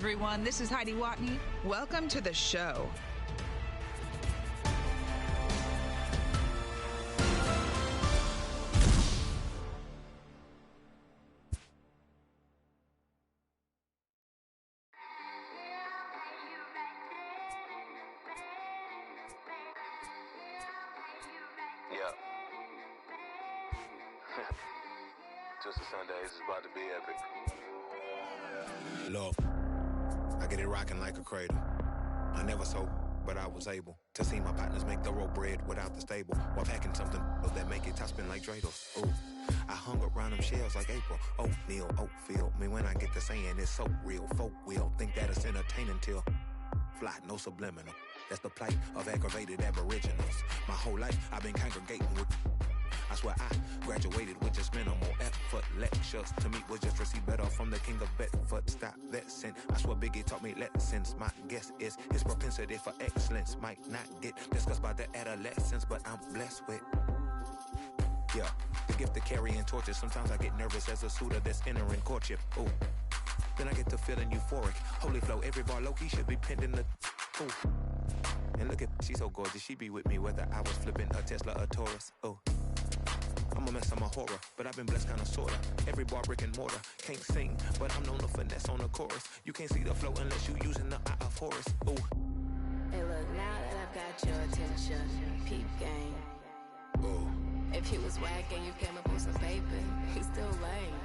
everyone. This is Heidi Watney. Welcome to the show. Yeah. Twisted Sundays is about to be epic. Look, I get it rocking like a cradle. I never sold, but I was able to see my partners make thorough bread without the stable, while packing something that make it top spin like dreidels. Ooh, I hung around them shells like April. Oatmeal, oatfield. Me when I get to saying it's so real. Folk will think that it's entertaining till fly, no subliminal. That's the plight of aggravated aboriginals. My whole life I've been congregating with. I swear I graduated with just minimal effort. Lectures to me was just received better from the king of Bedford. Stop that sin. I swear Biggie taught me lessons. My guess is his propensity for excellence might not get discussed by the adolescents, but I'm blessed with, yeah, the gift of carrying torches. Sometimes I get nervous as a suitor that's entering courtship. Ooh, then I get to feeling euphoric. Holy flow, every bar low-key should be pinned in the, ooh. And look at, she's so gorgeous, she be with me whether I was flipping a Tesla or Taurus. Ooh, I'm a mess, I'm a horror, but I've been blessed kinda sorta. Every bar brick and mortar, can't sing, but I'm known to finesse on the chorus. You can't see the flow unless you using the eye of Horus. Ooh. Hey look, now that I've got your attention, peep game. Ooh. If you was whack and you came up with some paper, he's still lame.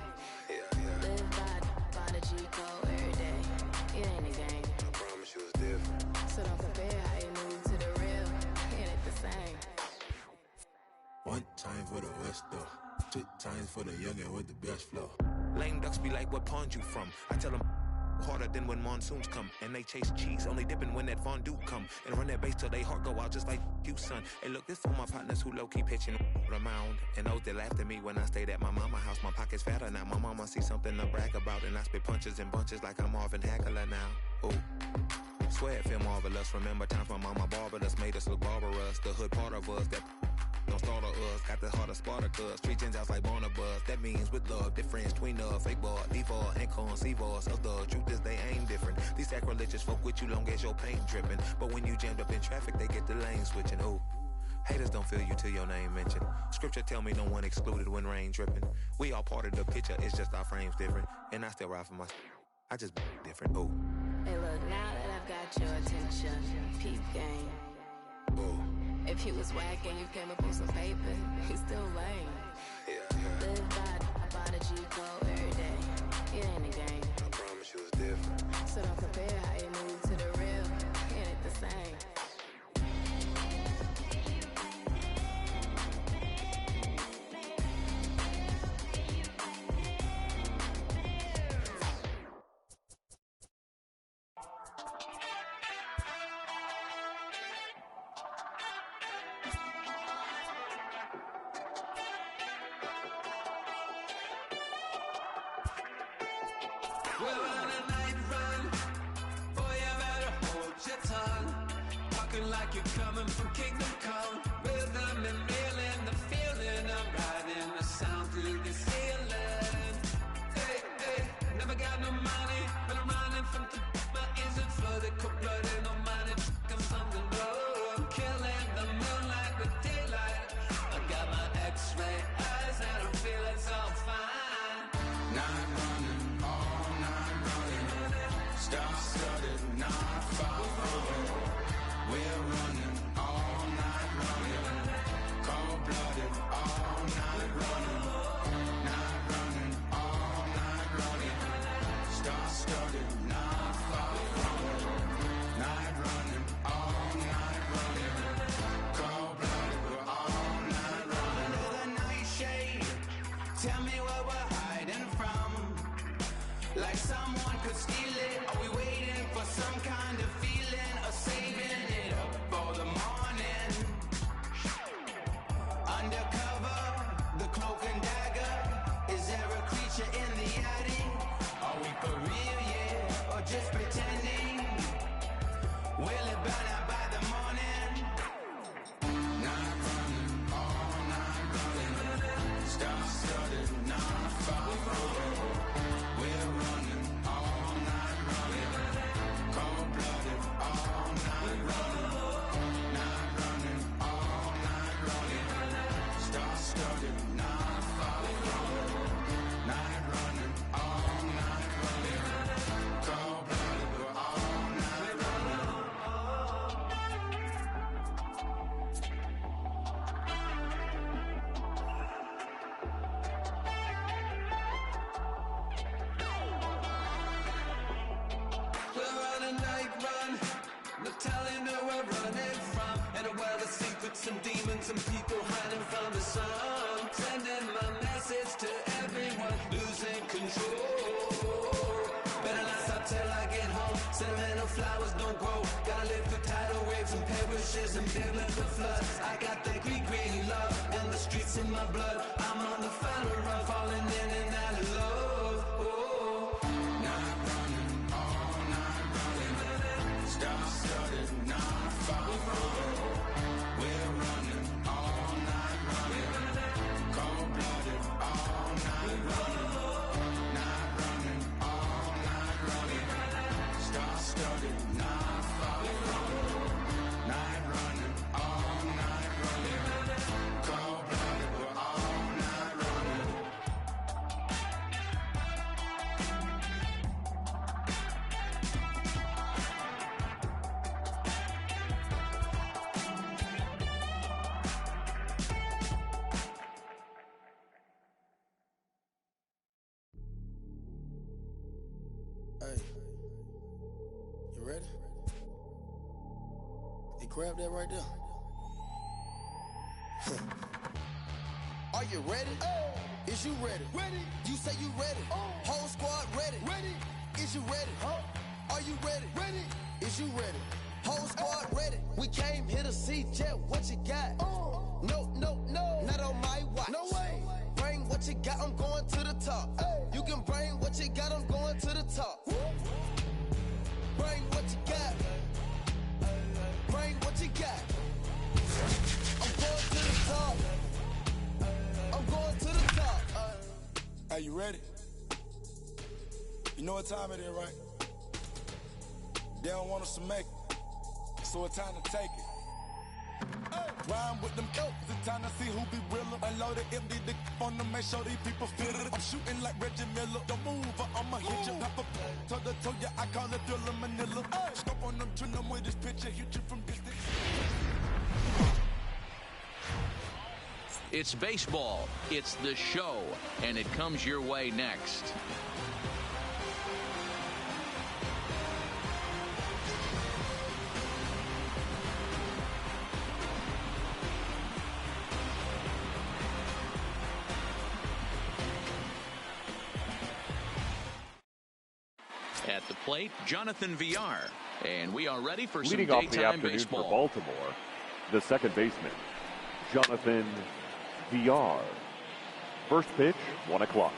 Yeah. Live by the G code every day. It ain't a game. I promise you it's different. So don't compare how you move to the real. It ain't the same. One time for the West though, 2 times for the youngin' with the best flow. Lame ducks be like, what pond you from? I tell them harder than when monsoons come, and they chase cheese, only dipping when that fondue come, and run that bass till they heart go out just like you, son. Hey look, this for my partners who low-key pitching the mound, and those that laughed at me when I stayed at my mama house. My pocket's fatter now, my mama see something to brag about, and I spit punches and bunches like I'm Marvin Hagler now. Ooh, swear it feel marvelous. Remember times my mama barbered us, made us look barbarous. The hood part of us that don't start of us, got the heart of Spartacus. Street Gentiles like Barnabas. That means with love, difference between us. Fake bar, diva, and conceive us. The truth is they ain't different. These sacrilegious folk with you long as your paint dripping. But when you jammed up in traffic, they get the lane switching. Ooh, haters don't feel you till your name mentioned. Scripture tell me no one excluded when rain dripping. We all part of the picture, it's just our frames different. And I still ride for my, I just different. Ooh. Hey look, now that I've got your attention, peep game. Ooh. If you was whack and you came up with some paper, he's still lame. Yeah. Live by the G code every day. It ain't a game. I promise you it's different. So don't compare how you move to the real. It ain't the same. We're on a night run, boy, you better hold your tongue. Walking like you're coming from Kingdom Come. Rhythm and reeling, the feeling of riding the sound through the ceiling. Hey, hey, never got no money, but I'm running from the my ears are flooded, cold blooded, no money, I'm something low. Killing the moonlight with daylight. I got my X-ray eyes and I'm feeling so fine. Night running, all night running. Star-studded, not far away. We're running, all night running. Cold-blooded, all night running. Night running, all night running. Star-studded, not far away. Night running, all night running. Cold-blooded, we're all night running. Under the nightshade, tell me what we're hiding from. Like someone could steal it. Are we waiting for some kind of feeling, or saving it up for the morning? Undercover, the cloak and dagger. Is there a creature in the attic? Are we for real, yeah, or just pretending? Will it burn out by the morning? Night running, all night running. Star-studded, not far away. We're running, all night running. Sentimental flowers don't grow. Gotta live through tidal waves and perishes and big little floods. I got the green love and the streets in my blood. I'm on the final run, falling in and out of love. Oh. Night running, all night running. Star-studded, not far from. We're running all night running. Cold-blooded, all night running. Night running, all night running. Star-studded, not far from. Night running, all night running. Cold-blooded, we're all night running. Hey, you ready? Hey, grab that right there. Are you ready? Is you ready? Ready. You say you ready. Whole squad ready. Ready. Is you ready? Are you ready? Ready. Is you ready? Whole squad ready. We came here to see Jet. What you got? No, not on my watch. No way. Bring what you got. I'm going to the top. You can bring what you got. I'm going to the top. Bring what you got. Bring what you got. I'm going to the top. I'm going to the top. Hey, you ready? You know what time it is, right? They don't want us to make it, so it's time to take it. Rhyme with them kills, it's time to see who be realer. Unload it, empty the on them, make sure these people feel it. I'm shooting like Reggie Miller. Don't move or I'ma hit you. Pop up, toe to toe, yeah, I call it Thriller Manila. Scope on them, trim them with this picture, hit you from distance. It's baseball, it's the show, and it comes your way next. At the plate, Jonathan Villar, and we are ready for Leading some off the daytime afternoon baseball. for Baltimore, the second baseman, Jonathan Villar. First pitch, 1 o'clock.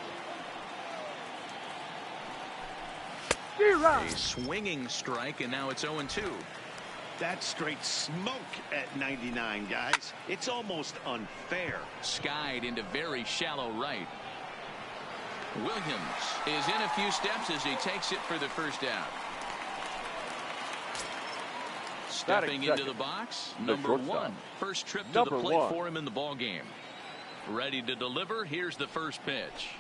A swinging strike, and now it's 0-2. That's straight smoke at 99, guys. It's almost unfair. Skied into very shallow right. Williams is in a few steps as he takes it for the first out. Stepping into the box, number 1. First trip to the plate for him in the ball game. Ready to deliver. Here's the first pitch.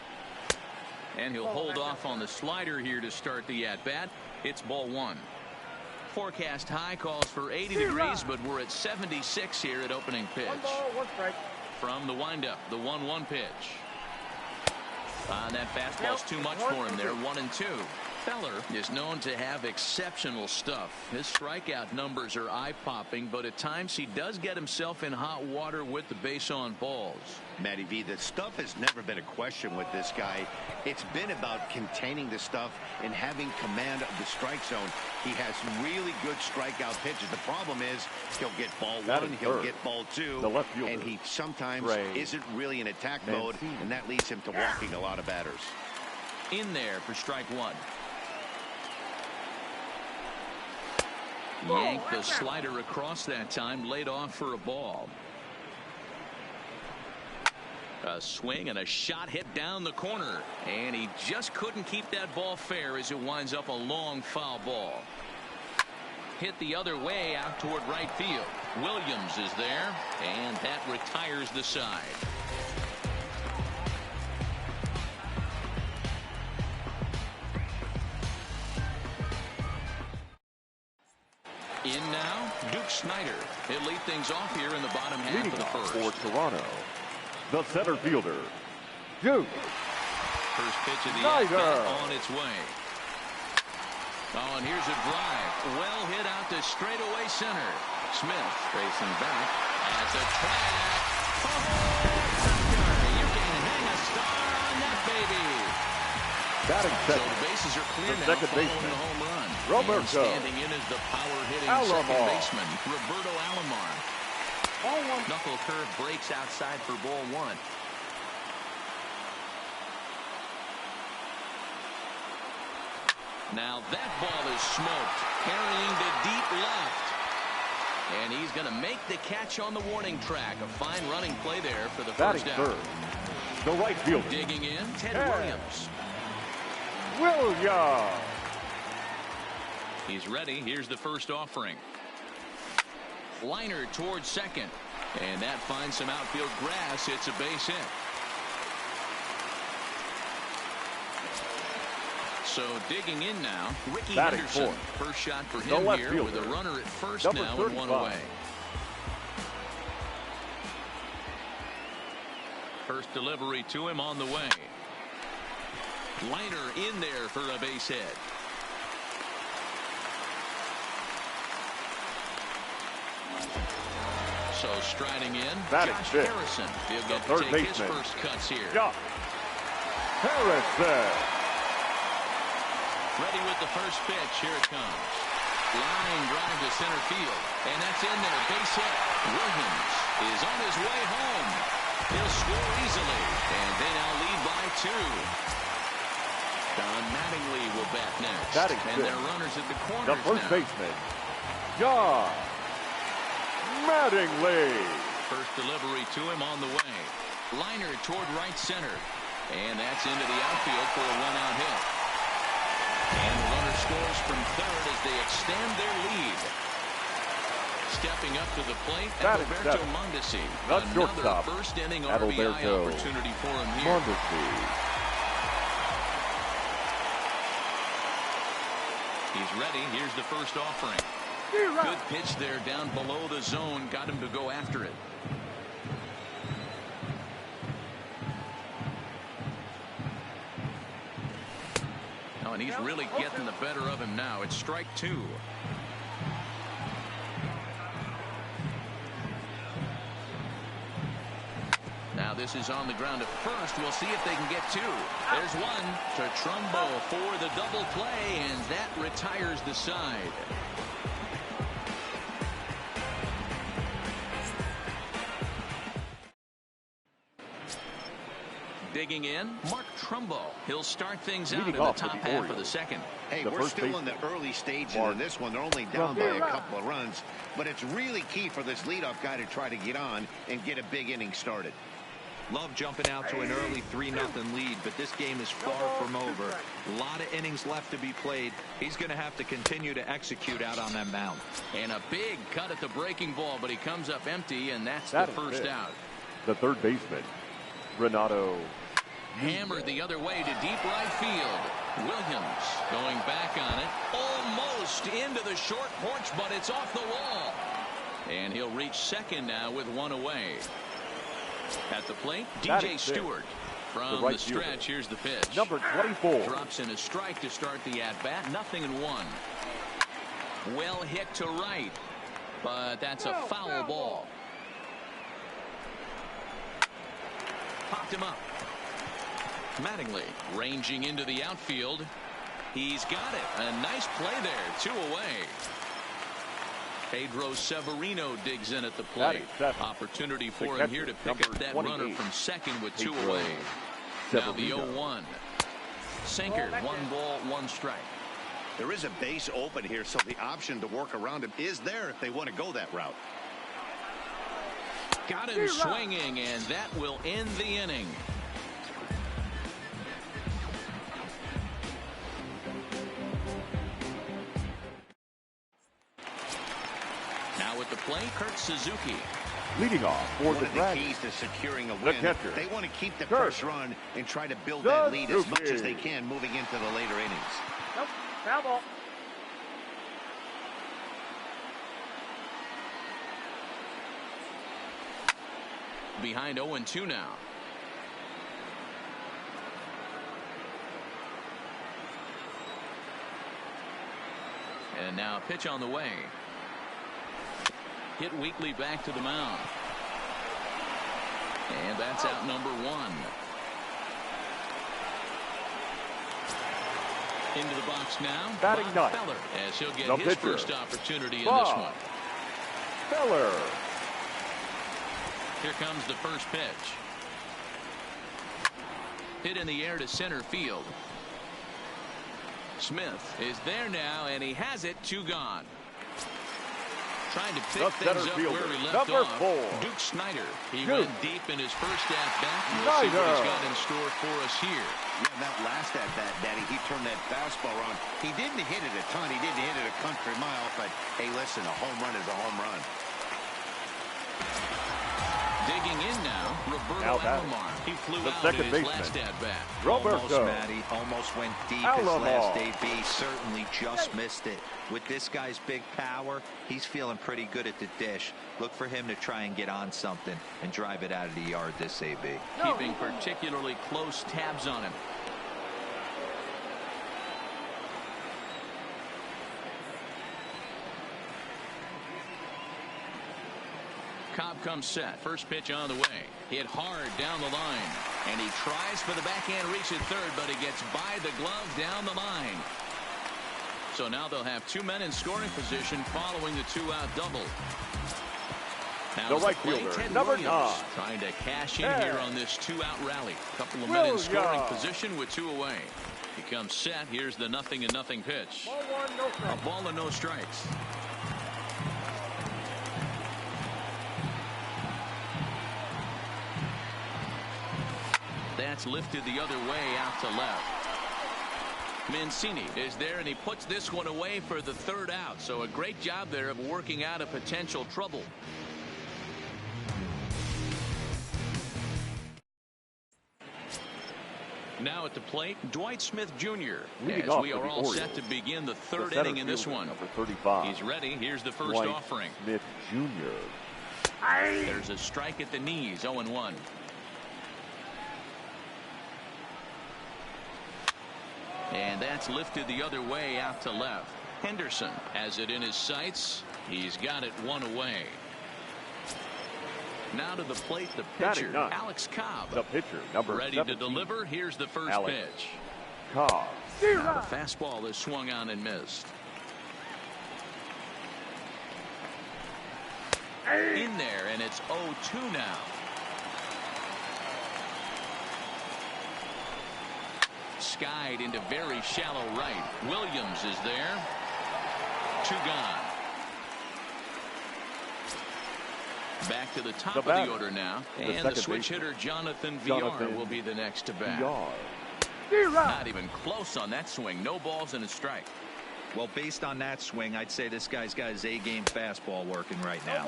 And he'll hold off on the slider here to start the at-bat. It's ball 1. Forecast high calls for 80 degrees, but we're at 76 here at opening pitch. 1 ball, 1 strike. From the windup, the 1-1 pitch. That fastball's too much for him there. 1-2. Feller is known to have exceptional stuff. His strikeout numbers are eye-popping, but at times he does get himself in hot water with the base on balls. Matty V, the stuff has never been a question with this guy. It's been about containing the stuff and having command of the strike zone. He has really good strikeout pitches. The problem is he'll get ball 1, he'll get ball 2, and he sometimes isn't really in attack mode, and that leads him to walking a lot of batters. In there for strike 1. Yanked the slider across that time, laid off for a ball. A swing and a shot hit down the corner, and he just couldn't keep that ball fair as it winds up a long foul ball. Hit the other way out toward right field. Williams is there, and that retires the side. In now, Duke Snyder. He'll lead things off here in the bottom half Leading of the first. for Toronto, the center fielder, Duke First pitch of the Snyder at-bat on its way. Oh, and here's a drive. Well hit out to straightaway center. Smith facing back. That's a track. Oh, you can hang a star on that baby. Batting So second. the bases are clear The now second following baseman, the home run. Roberto And standing in is the power-hitting second baseman, Roberto Alomar. Knuckle curve breaks outside for ball one. Now that ball is smoked, carrying to deep left. And he's going to make the catch on the warning track. A fine running play there for the first out. third. The right fielder. Digging in, Ted Williams. Williams. He's ready. Here's the first offering. Liner towards second. And that finds some outfield grass. It's a base hit. So digging in now, Ricky Henderson. First shot for him here with a runner at first now and one away. First delivery to him on the way. Liner in there for a base hit. So striding in, Josh Harrison. He'll get to take his first cuts here. Harrison. Ready with the first pitch. Here it comes. Line drive to center field. And that's in there. Base hit. Williams is on his way home. He'll score easily. And they now lead by 2. Don Mattingly will bat next. And their runners at the corners now. The first baseman, John Mattingly. First delivery to him on the way. Liner toward right center. And that's into the outfield for a one-out hit. And the runner scores from third as they extend their lead. Stepping up to the plate, Alberto Mondesi. Another first inning RBI opportunity for him here. He's ready. Here's the first offering. Good pitch there down below the zone. Got him to go after it. Oh, and he's really getting the better of him now. It's strike 2. Now this is on the ground at first. We'll see if they can get 2. There's one to Trumbo for the double play, and that retires the side. Digging in, Mark Trumbo. He'll start things out in the top half of the second. Hey, we're still in the early stages of this one. They're only down by a couple of runs, but it's really key for this leadoff guy to try to get on and get a big inning started. Love jumping out to an early 3-0 lead, but this game is far from over. A lot of innings left to be played. He's going to have to continue to execute out on that mound. And a big cut at the breaking ball, but he comes up empty, and that's the first out. The third baseman, Renato. Hammered the other way to deep right field. Williams going back on it. Almost into the short porch, but it's off the wall. And he'll reach second now with one away. At the plate, DJ Stewart. From the stretch, here's the pitch. Number 24. Drops in a strike to start the at-bat. 0-1. Well hit to right, but that's a foul ball. Popped him up. Mattingly ranging into the outfield. He's got it. A nice play there. 2 away. Pedro Severino digs in at the plate. Opportunity for him here to pick up that runner from second with 2 away. Now the 0-1. Sinker, 1 ball, 1 strike. There is a base open here, so the option to work around him is there if they want to go that route. Got him swinging, and that will end the inning. Now at the plate, Kurt Suzuki. Leading off for the Dragons. One of the keys to securing a win. They want to keep the first run and try to build that lead as much as they can moving into the later innings. Nope, foul ball. Behind 0-2 now. And now a pitch on the way. Hit weakly back to the mound. And that's out number 1. Into the box now, batting ninth, Feller, as he'll get the his pitcher, first opportunity in Farr this one. Feller. Here comes the first pitch. Hit in the air to center field. Smith is there now, and he has it. 2 gone. Trying to pick things up where he left off. Duke Snider. He went deep in his first at-bat. We'll see what he's got in store for us here. Yeah, that last at-bat, Daddy, he turned that fastball around. He didn't hit it a ton. He didn't hit it a country mile, but, hey, listen, a home run is a home run. Digging in now, Roberto Alomar. He flew out in his last at-bat. Almost, Matty. Almost went deep his last AB. Certainly just missed it. With this guy's big power, he's feeling pretty good at the dish. Look for him to try and get on something and drive it out of the yard this AB. Keeping particularly close tabs on him. Cobb comes set. First pitch on the way. Hit hard down the line. And he tries for the backhand reach at third, but he gets by the glove down the line. So now they'll have 2 men in scoring position following the 2-out double. Now the right fielder, number 9. Trying to cash in here on this 2-out rally. Couple of men in scoring position with 2 away. He comes set. Here's the 0-0 pitch. A ball and no strikes. That's lifted the other way out to left. Mancini is there, and he puts this one away for the 3rd out. So a great job there of working out a potential trouble. Now at the plate, Dwight Smith Jr. As we are all set to begin the 3rd inning in this one. Number 35. He's ready. Here's the first offering. Smith Jr. There's a strike at the knees. 0-1. And that's lifted the other way out to left. Henderson has it in his sights. He's got it 1 away. Now to the plate, the pitcher, Alex Cobb. The pitcher, number ready 17. to deliver. Here's the first pitch. Cobb. Now the fastball is swung on and missed. In there, and it's 0-2 now. Skied into very shallow right. Williams is there. 2 gone. Back to the top of the order now. And the switch hitter, Jonathan Villar, will be the next to bat. Not even close on that swing. No balls and a strike. Well, based on that swing, I'd say this guy's got his A-game fastball working right now.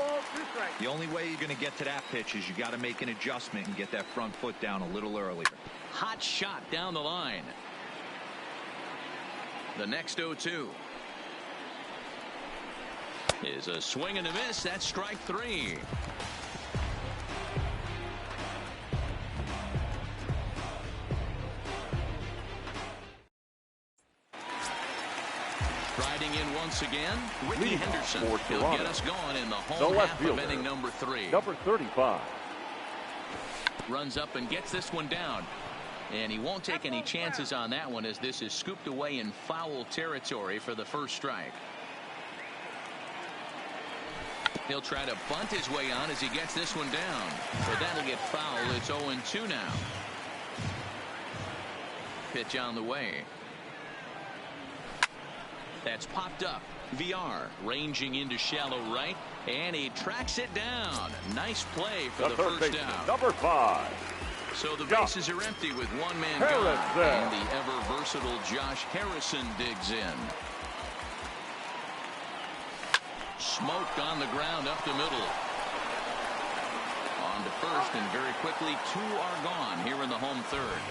The only way you're going to get to that pitch is you got to make an adjustment and get that front foot down a little earlier. Hot shot down the line. The next 0-2 is a swing and a miss. That's strike 3. Riding in once again, Ricky Henderson. He'll get us going in the home half of inning number 3. Number 35. Runs up and gets this one down. And he won't take any chances on that one, as this is scooped away in foul territory for the first strike. He'll try to bunt his way on as he gets this one down. But that'll get foul. It's 0-2 now. Pitch on the way. That's popped up. VR ranging into shallow right, and he tracks it down. Nice play for the first out. Number 5. So the bases are empty with 1 man gone, and the ever versatile Josh Harrison digs in. Smoked on the ground up the middle. On to first, and very quickly 2 are gone here in the home 3rd.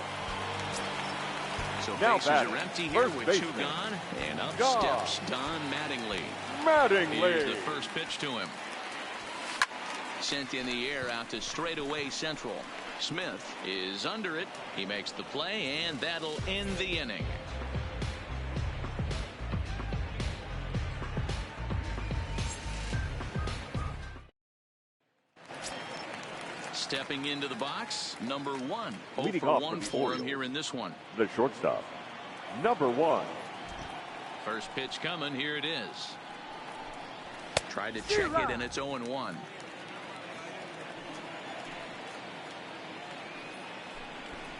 So bases are empty here with 2 gone, and up steps Don Mattingly. Here's the first pitch to him. Sent in the air out to straightaway central. Smith is under it. He makes the play, and that'll end the inning. Stepping into the box, number 1. 0 for 1 for him here in this one. The shortstop, number 1. First pitch coming. Here it is. Tried to check it, and it's 0-1.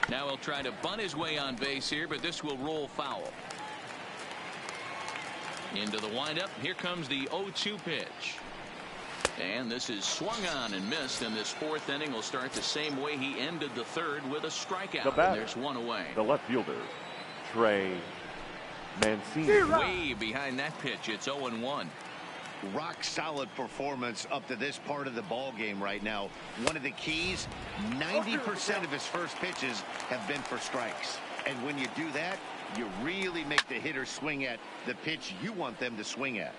Now he'll try to bunt his way on base here, but this will roll foul. Into the windup. Here comes the 0-2 pitch. And this is swung on and missed, and this fourth inning will start the same way he ended the third, with a strikeout. And there's one away. The left fielder, Trey Mancini. Way behind that pitch. It's 0-1. Rock solid performance up to this part of the ball game right now. One of the keys, 90% of his first pitches have been for strikes. And when you do that, you really make the hitter swing at the pitch you want them to swing at.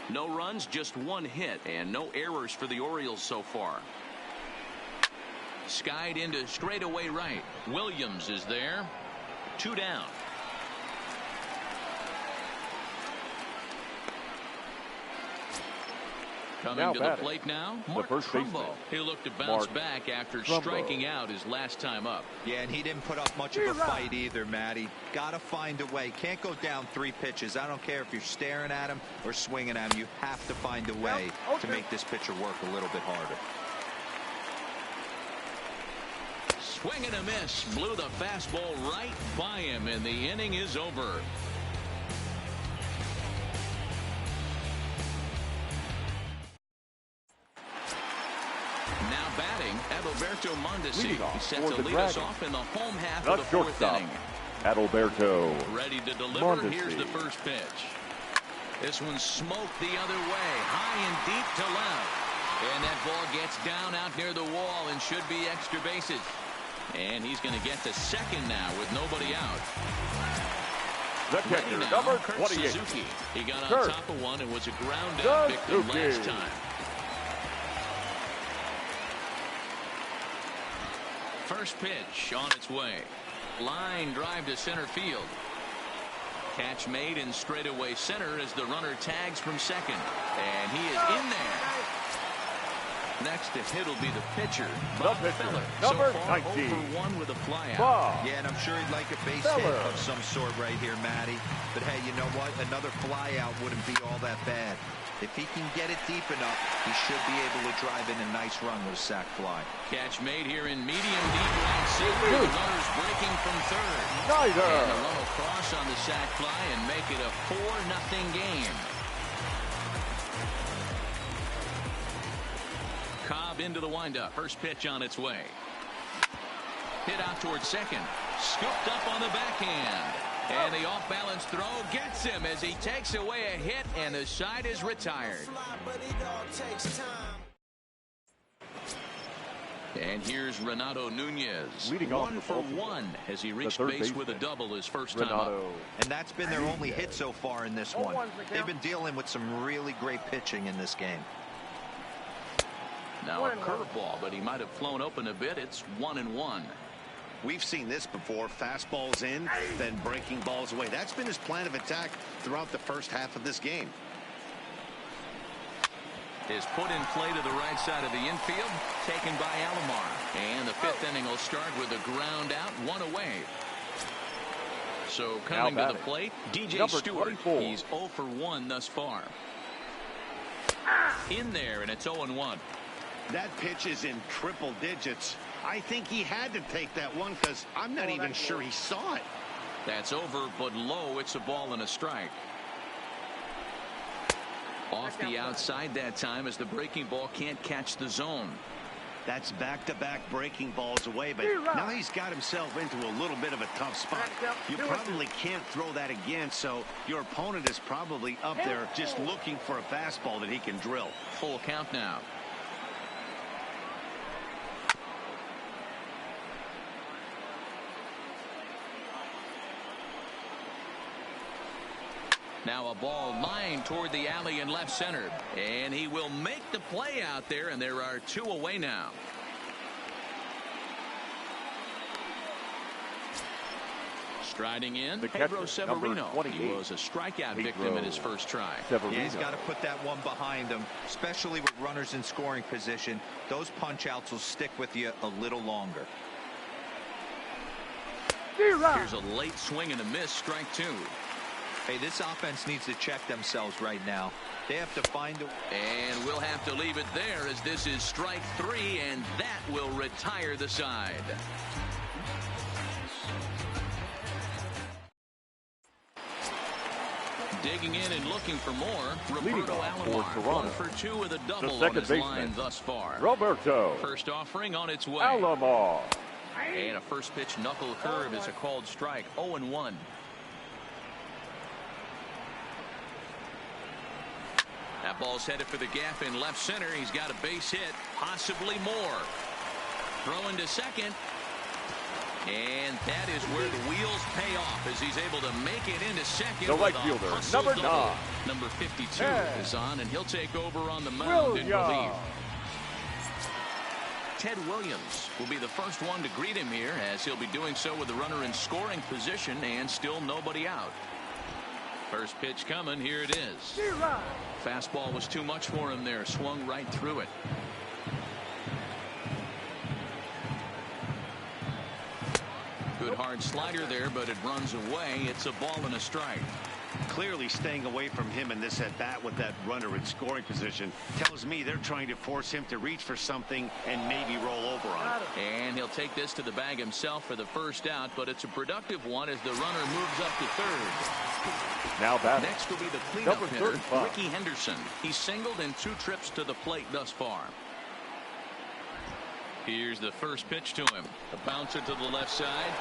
No runs, just one hit, and no errors for the Orioles so far. Skied into straightaway right. Williams is there. 2 down. Coming to the plate now, Mark Trumbo. He'll look to bounce back after striking out his last time up. Yeah, and he didn't put up much of a fight either, Matty. Got to find a way. Can't go down 3 pitches. I don't care if you're staring at him or swinging at him. You have to find a way to make this pitcher work a little bit harder. Swing and a miss. Blew the fastball right by him, and the inning is over. Now batting, Adalberto Mondesi. He set to lead us off in the home half of the fourth inning. Adalberto. Ready to deliver. Here's the first pitch. This one smoked the other way, high and deep to left. And that ball gets down out near the wall and should be extra bases. And he's going to get to second now with nobody out. The catcher, number 28. Suzuki. He got on top of one and was a ground out victim last time. First pitch on its way. Line drive to center field. Catch made in straightaway center as the runner tags from second. And he is in there. Next to hit will be the pitcher, Bob Feller. Number so far, 19. 0 for 1 with a flyout. Yeah, and I'm sure he'd like a base hit of some sort right here, Matty. But hey, you know what? Another flyout wouldn't be all that bad. If he can get it deep enough, he should be able to drive in a nice run with a sac fly. Catch made here in medium deep right center. The runner's breaking from third. Snyder. And the run will cross on the sac fly and make it a 4-0 game. Cobb into the windup. First pitch on its way. Hit out towards second. Scooped up on the backhand. And the off-balance throw gets him as he takes away a hit, and the side is retired. And here's Renato Nunez. Leading off 1 for 1 as he reached base with a double his first time up. And that's been their only hit so far in this one. They've been dealing with some really great pitching in this game. Now a curveball, but he might have flown open a bit. It's 1-1. We've seen this before. Fastballs in, then breaking balls away. That's been his plan of attack throughout the first half of this game. Is put in play to the right side of the infield, taken by Alomar. And the fifth inning will start with a ground out, 1 away. So coming to the plate, DJ Stewart. 24. He's 0 for 1 thus far. In there, and it's 0-1. That pitch is in triple digits. I think he had to take that one because I'm not even sure he saw it. That's over, but low. It's a ball and a strike. Off the outside that time as the breaking ball can't catch the zone. That's back-to-back breaking balls away, but now he's got himself into a little bit of a tough spot. You probably can't throw that again, so your opponent is probably up there just looking for a fastball that he can drill. Full count now. Now a ball lined toward the alley in left center. And he will make the play out there, and there are 2 away now. Striding in, Pedro Severino. He was a strikeout victim in his first try. Yeah, he's got to put that one behind him, especially with runners in scoring position. Those punch outs will stick with you a little longer. Here's a late swing and a miss, strike 2. Hey, this offense needs to check themselves right now. They have to find a... And we'll have to leave it there as this is strike 3, and that will retire the side. Digging in and looking for more, Roberto Alomar, 1 for 2 with a double on his line thus far. Roberto. First offering on its way. Alomar. And a first pitch knuckle curve is a called strike, 0-1. That ball's headed for the gap in left center. He's got a base hit, possibly more. Throwing to second. And that is where the wheels pay off as he's able to make it into second. The right fielder, number 9. Number 52 is on, and he'll take over on the mound in relief. Ted Williams will be the first one to greet him here, as he'll be doing so with the runner in scoring position and still nobody out. First pitch coming. Here it is. Fastball was too much for him there. Swung right through it. Good hard slider there, but it runs away. It's a ball and a strike. Clearly staying away from him in this at-bat with that runner in scoring position tells me they're trying to force him to reach for something and maybe roll over on it. And he'll take this to the bag himself for the first out, but it's a productive one as the runner moves up to third. Now batting. Next will be the cleanup hitter, Ricky Henderson. He's singled in 2 trips to the plate thus far. Here's the first pitch to him. A bouncer to the left side.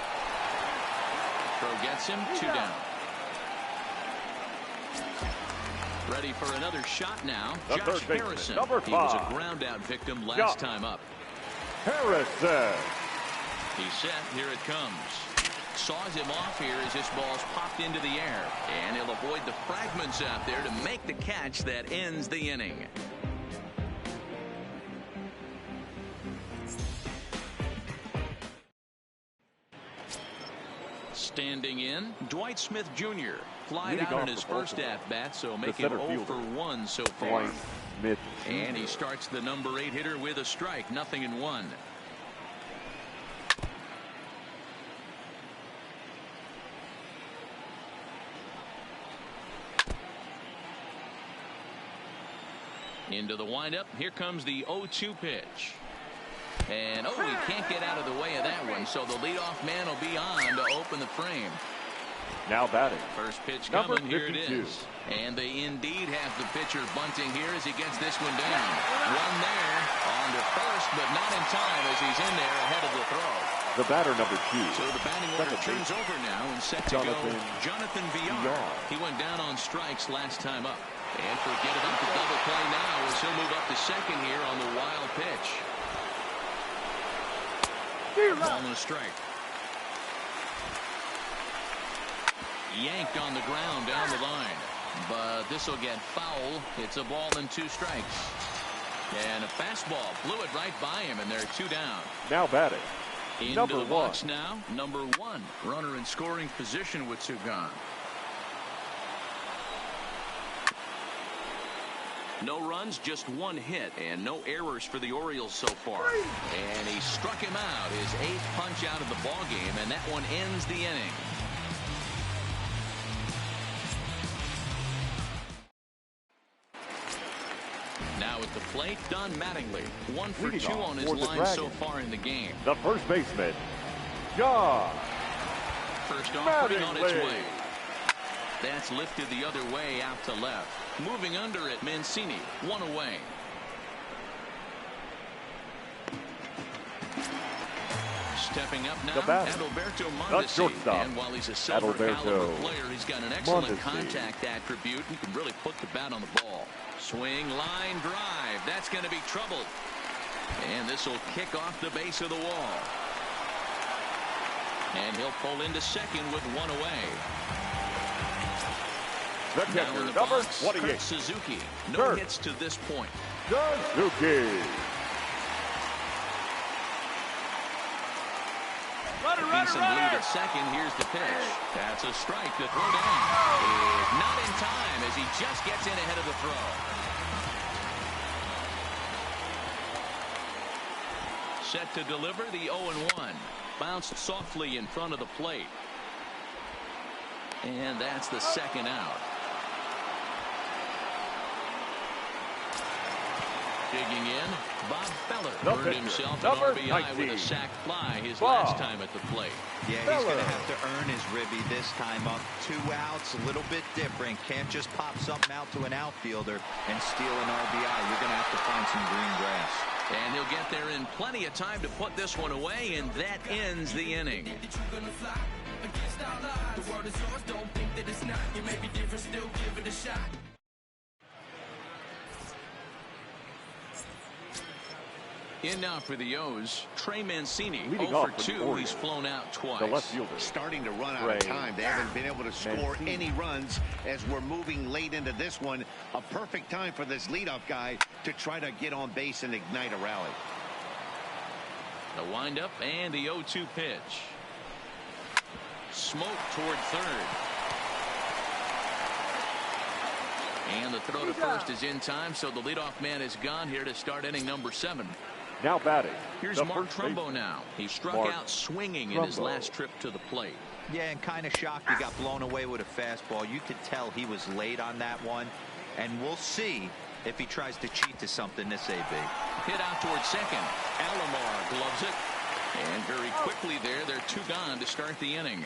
Throw gets him, 2 down. Ready for another shot now. Josh Harrison. Number 5. He was a ground out victim last time up. Harrison. He's set. Here it comes. Saws him off here as this ball's popped into the air. And he'll avoid the fragments out there to make the catch that ends the inning. Standing in, Dwight Smith Jr. Flied out in his first at-bat, so making 0 for 1 so far. And he starts the number 8 hitter with a strike, 0-1. Into the windup, here comes the 0-2 pitch. And he can't get out of the way of that one, so the leadoff man will be on to open the frame. Now batting. First pitch coming. Here it is. And they indeed have the pitcher bunting here as he gets this one down. One there on to first, but not in time as he's in there ahead of the throw. The batter, number 2. So the batting order turns over now and set to go. Jonathan Villar. He went down on strikes last time up. And forget about the double play now as he'll move up to second here on the wild pitch. Ball and a strike. Yanked on the ground down the line. But this will get foul. It's a ball and 2 strikes. And a fastball blew it right by him, and they're 2 down. Now batting. Into the box now, number 1. Runner in scoring position with 2 gone. No runs, just 1 hit, and no errors for the Orioles so far. And he struck him out, his 8th punch out of the ballgame, and that one ends the inning. Now at the plate, Don Mattingly. 1 for 2 on his line so far in the game. The first baseman, John. First offering on its way. That's lifted the other way out to left. Moving under it, Mancini, 1 away. Stepping up now, Adalberto Mondesi. And while he's a silver caliber player, he's got an excellent contact attribute. He can really put the bat on the ball. Swing, line, drive. That's going to be trouble. And this will kick off the base of the wall. And he'll pull into second with 1 away. The catcher, number 28. Suzuki. No hits to this point. Suzuki. Decent lead at second. Here's the pitch. That's a strike to throw down. Is not in time as he just gets in ahead of the throw. Set to deliver the 0-1. Bounced softly in front of the plate. And that's the second out. Digging in, Bob Feller earned himself an RBI with a sac fly his last time at the plate. Yeah, he's going to have to earn his ribby this time up. 2 outs, a little bit different. Can't just pop something out to an outfielder and steal an RBI. You're going to have to find some green grass. And he'll get there in plenty of time to put this one away, and that ends the inning. In now for the O's, Trey Mancini. 0 for 2. He's flown out twice. Starting to run out of time. They haven't been able to score any runs as we're moving late into this one. A perfect time for this leadoff guy to try to get on base and ignite a rally. The windup and the 0-2 pitch. Smoke toward third. And the throw to first is in time, so the leadoff man is gone here to start inning number 7. Now batting. Here's Mark Trumbo now. He struck out swinging in his last trip to the plate. Yeah, and kind of shocked he got blown away with a fastball. You could tell he was late on that one. And we'll see if he tries to cheat to something this AB. Hit out towards second. Alomar gloves it. And very quickly there, they're 2 gone to start the inning.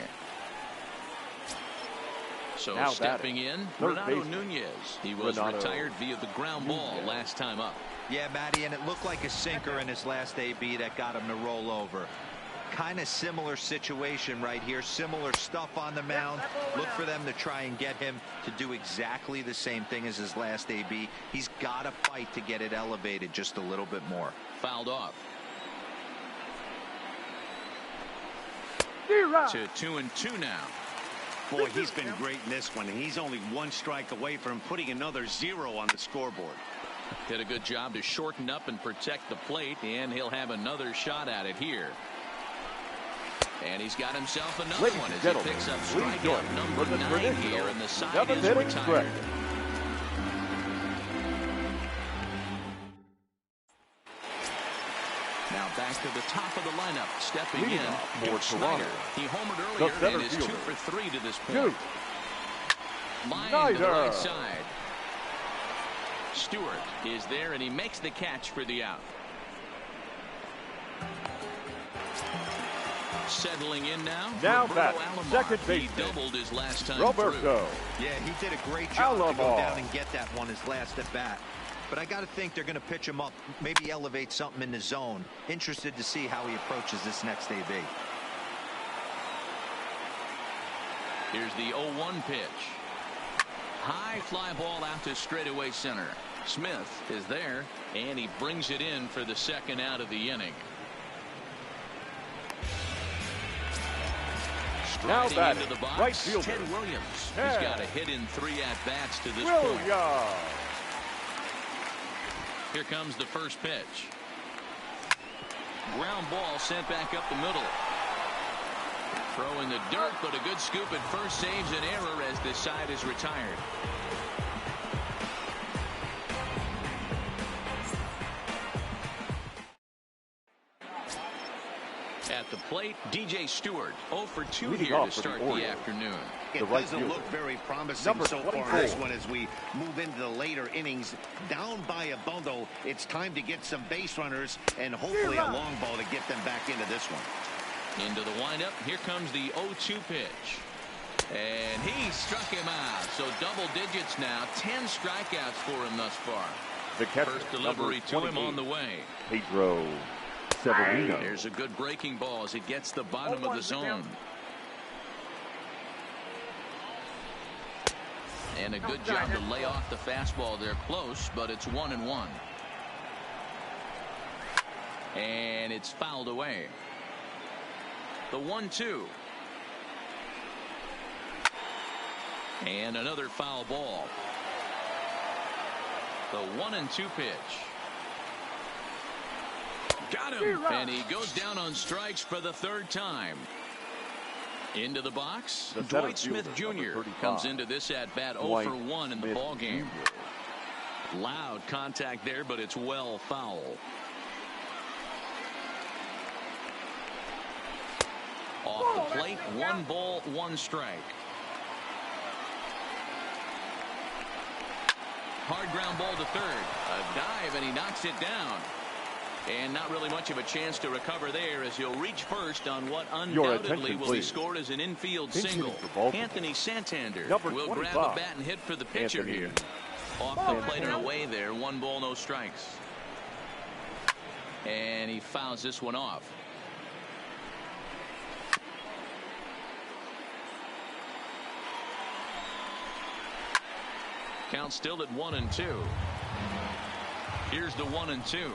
So now stepping in, Renato Nunez. He was retired via the ground ball last time up. Yeah, Matty, and it looked like a sinker in his last AB that got him to roll over. Kind of similar situation right here. Similar stuff on the mound. Look for them to try and get him to do exactly the same thing as his last AB. He's got to fight to get it elevated just a little bit more. Fouled off. To 2-2 now. Boy, he's been great in this one. He's only 1 strike away from putting another 0 on the scoreboard. Did a good job to shorten up and protect the plate, and he'll have another shot at it here. And he's got himself another one as he picks up strikeout number 9 here, and the side is retired. Now back to the top of the lineup, stepping in, Mort Snyder. He homered earlier and is 2 for 3 to this point. Line to the right side. Stewart is there, and he makes the catch for the out. Settling in now. Now back, second base. He doubled his last time Roberto. through. Yeah, he did a great job to go down and get that one his last at bat. But I got to think they're going to pitch him up, maybe elevate something in the zone. Interested to see how he approaches this next AB. Here's the 0-1 pitch. High fly ball out to straightaway center. Smith is there, and he brings it in for the second out of the inning. Striding into the box, right fielder Ted Williams. He's got a hit in 3 at-bats to this point. Here comes the first pitch. Ground ball sent back up the middle. Throw in the dirt, but a good scoop at first saves an error as this side is retired. At the plate, DJ Stewart, 0 for 2 here to start the afternoon. It doesn't look very promising so far in this one as we move into the later innings. Down by a bundle, it's time to get some base runners and hopefully a long ball to get them back into this one. Into the windup. Here comes the 0-2 pitch. And he struck him out. So double digits now. 10 strikeouts for him thus far. The first delivery to him on the way. Pedro Severino. There's a good breaking ball as it gets the bottom of the zone. And a good job to lay off the fastball there close, but it's 1-1. And it's fouled away. The 1-2. And another foul ball. The 1-2 pitch. Got him. And he goes down on strikes for the 3rd time. Into the box. Dwight Smith Jr. comes into this at-bat 0 for 1 in the ballgame. Loud contact there, but it's well foul. Off the plate, 1 ball, 1 strike. Hard ground ball to third. A dive, and he knocks it down. And not really much of a chance to recover there as he'll reach first on what undoubtedly will be scored as an infield single. Anthony Santander will grab a bat and hit for the pitcher here. Off the plate and away there. 1 ball, no strikes. And he fouls this one off. Count still at 1-2. Here's the 1-2.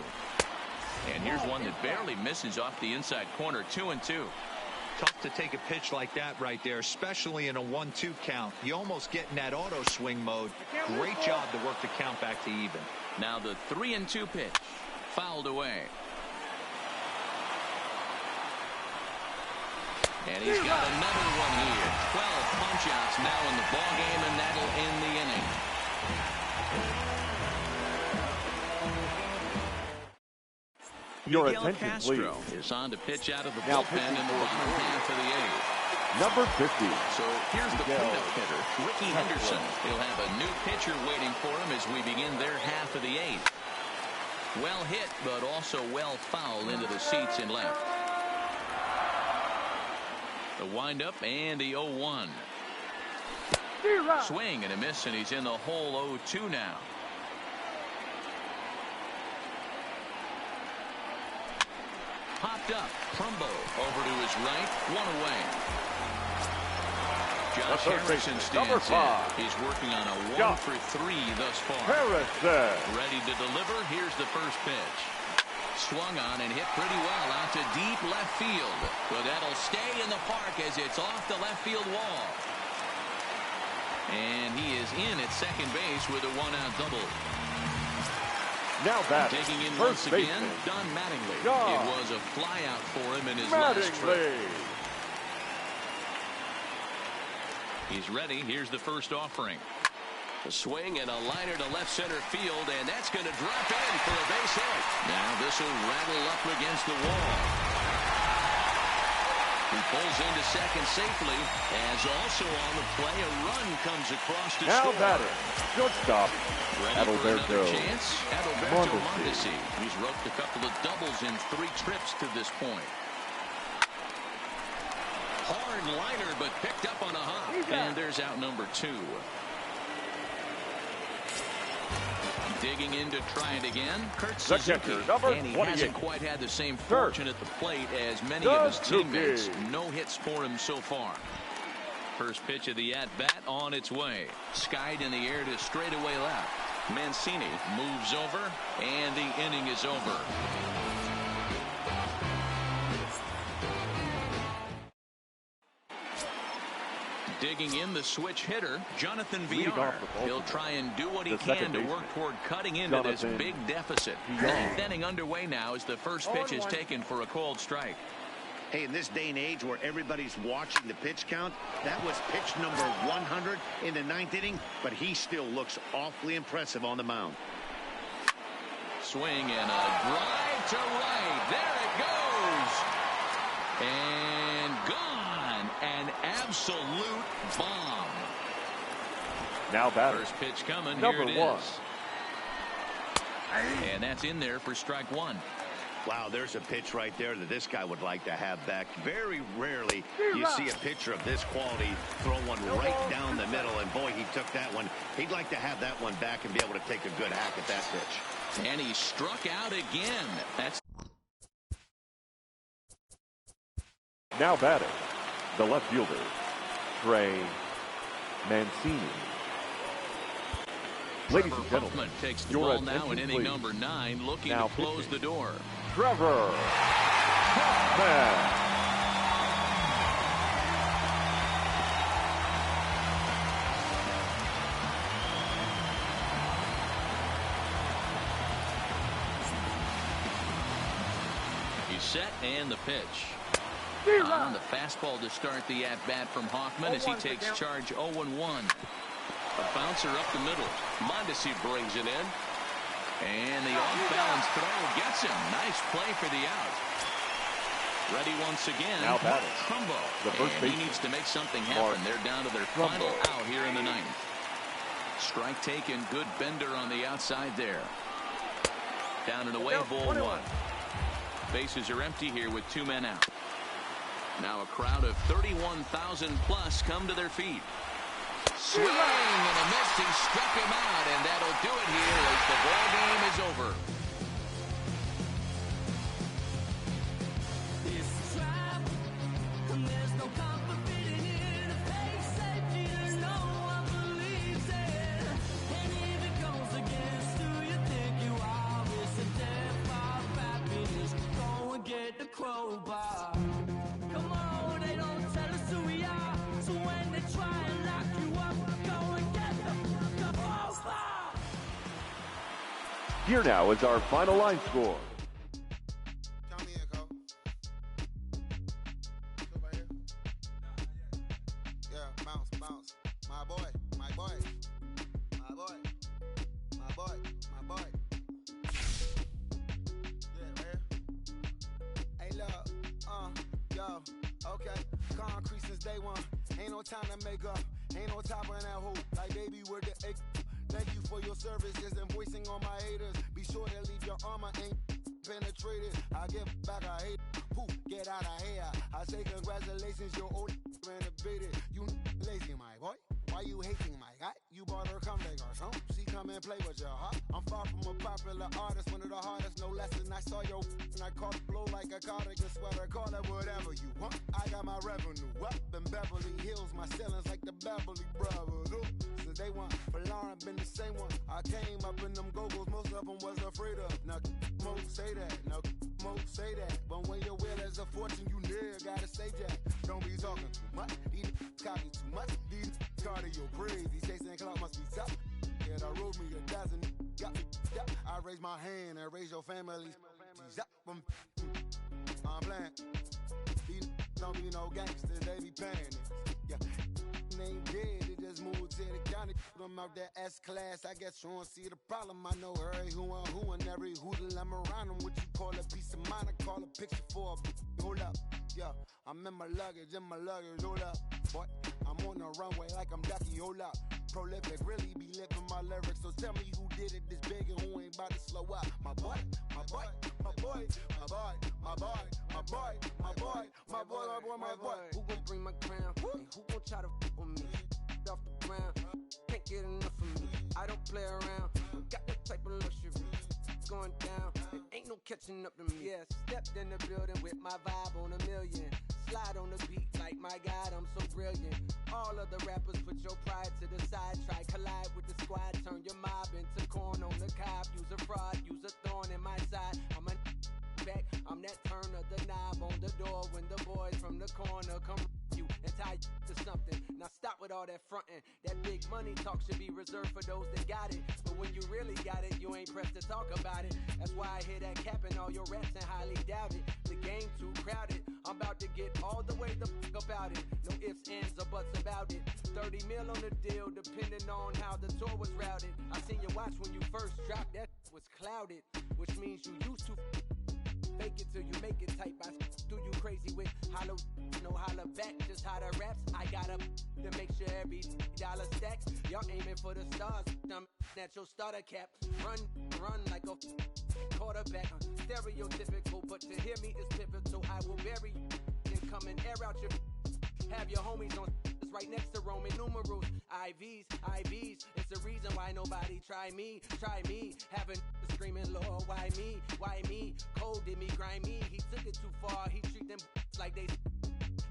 And here's one that barely misses off the inside corner. 2-2. Tough to take a pitch like that right there, especially in a 1-2 count. You almost get in that auto swing mode. Great job to work the count back to even. Now the 3-2 pitch. Fouled away. And he's got another one here. 12 punch-outs now in the ballgame, and that'll end the inning. Miguel Castro is on to pitch out of the bullpen in the bottom half of the 8th. Number 50. So here's the cleanup hitter, Ricky Henderson. He'll have a new pitcher waiting for him as we begin their half of the 8th. Well hit, but also well fouled into the seats in left. The windup and the 0-1. Swing and a miss, and he's in the hole 0-2 now. Popped up. Trumbo over to his right. 1 away. Josh Harrison stands in. He's working on a 1-for-3 thus far. Harrison. Ready to deliver. Here's the first pitch. Swung on and hit pretty well out to deep left field. But that'll stay in the park as it's off the left field wall. And he is in at second base with a 1-out double. Now batting, taking in once again, Don Mattingly. It was a flyout for him in his last trip. He's ready. Here's the first offering. A swing and a liner to left center field, and that's going to drop in for a base hit. Now this will rattle up against the wall. He pulls into second safely, as also on the play, a run comes across to now score. batting, shortstop, Adalberto Mondesi. He's roped a couple of doubles in 3 trips to this point. Hard liner, but picked up on a hop. And there's out number 2. Digging in to try it again, Kurt Suzuki, and he hasn't quite had the same fortune at the plate as many of his teammates. No hits for him so far. First pitch of the at-bat on its way. Skied in the air to straightaway left. Mancini moves over, and the inning is over. Digging in the switch hitter, Jonathan Villar. He'll try and do what he can to work toward cutting into this big deficit. 9th inning underway now as the first pitch is taken for a called strike. Hey, in this day and age where everybody's watching the pitch count, that was pitch number 100 in the 9th inning, but he still looks awfully impressive on the mound. Swing and a drive to right. There it goes. And gone. An absolute bomb. Now batter. First pitch coming. Number Here it 1. is. And that's in there for strike 1. Wow, there's a pitch right there that this guy would like to have back. Very rarely you see a pitcher of this quality throw one right down the middle, and boy, he took that one. He'd like to have that one back and be able to take a good hack at that pitch. And he struck out again. That's now batting, the left fielder, Trey Mancini. Ladies and gentlemen, Huffman takes the ball now in inning number 9, looking to close the door. Trevor Hoffman. He's set and the pitch. On the fastball to start the at-bat from Hoffman as he takes charge 0-1. A bouncer up the middle. Mondesi brings it in. And the off-balance throw gets him. Nice play for the out. Ready once again. Now batting. Trumbo. The first and baseman. he needs to make something happen. They're down to their final out here in the ninth. Strike taken. Good bender on the outside there. Down and away, ball one. Bases are empty here with 2 men out. Now a crowd of 31,000 plus come to their feet. Swing and a miss. He struck him out, and that'll do it here as the ball game is over. Crowbar. Come on, they don't tell us who we are. So when they try and lock you up, go and get the crowbar. Here now is our final line score. Count me in, Cole. Show right here. Yeah, bounce, bounce. My boy, my boy. My boy. My boy, my boy. Yeah, right here. Hey, look, yo, okay. Concrete since day one. Ain't no time to make up. Ain't no top on that hoe. Like, baby, we're the egg. Thank you for your service. Just invoicing on my haters. Be sure to leave your armor ain't penetrated. I give back, I hate. Poof, get out of here. I say congratulations, your old renovated. You lazy, my boy. Why you hating, my guy? You bought her come back or something. She come and play with your heart. I'm far from a popular artist, one of the hardest, no less than I saw your and I caught blow like a cardigan sweater. Call it whatever you want. I got my revenue up in Beverly Hills. My ceilings like the Beverly Brothers. So they want for Lauren, been the same one. I came up in them go-go's, most of them was afraid of. Now, most say that. Now, most say that. But when your will is a fortune, you never gotta say jack. Don't be talking too much. These copy too much. These cardio crazy. Chasing clout must be tough. Yeah, I wrote me a dozen. Got me up. I raise my hand and raise your family. I'm playing. These don't be no gangsters. They be paying it. Yeah. Ain't dead, they just moved to the county. Them out that S-class, I guess you don't see the problem. I know every who and every hoodle I'm around them. What you call a piece of mind, I call a picture for a hold up. Yeah, I'm in my luggage, hold up. Boy, I'm on the runway like I'm Ducky, hold up. Prolific, really be living my lyrics. So tell me who did it this big and who ain't about to slow up. My boy, my boy, my boy, my boy, my boy, my boy, my boy, my boy, my boy, my boy. Who gon' bring my crown? And who gon' try to f with me? Off the ground, can't get enough of me. I don't play around, got that type of luxury. Going down, and ain't no catching up to me. Yeah, stepped in the building with my vibe on a million. Slide on the beat like my God, I'm so brilliant. All of the rappers put your pride to the side. Try collide with the squad, turn your mob into corn on the cob. Use a fraud, use a thorn in my side. I'm a back, I'm that turn of the knob on the door when the boys from the corner come you and tie you to something. Now stop with all that frontin'. That big money talk should be reserved for those that got it. But when you really got it, you ain't pressed to talk about it. That's why I hear that cap in all your raps and highly doubt it. The game too crowded. I'm about to get all the way the fuck about it. No ifs, ands, or buts about it. 30 mil on the deal, depending on how the tour was routed. I seen your watch when you first dropped, that was clouded, which means you used to fake it till you make it type. I do you crazy with hollow, no holler back, just how the raps. I got up to make sure every dollar stacks. Y'all aiming for the stars, I'm at your starter cap. Run like a quarterback. Stereotypical, but to hear me is pivotal. I will bury you and come and air out your. Have your homies on right next to Roman numerals. IVs, it's the reason why nobody try me. Having screaming, Lord, why me? Cold did me, grimy. He took it too far, he treat them like they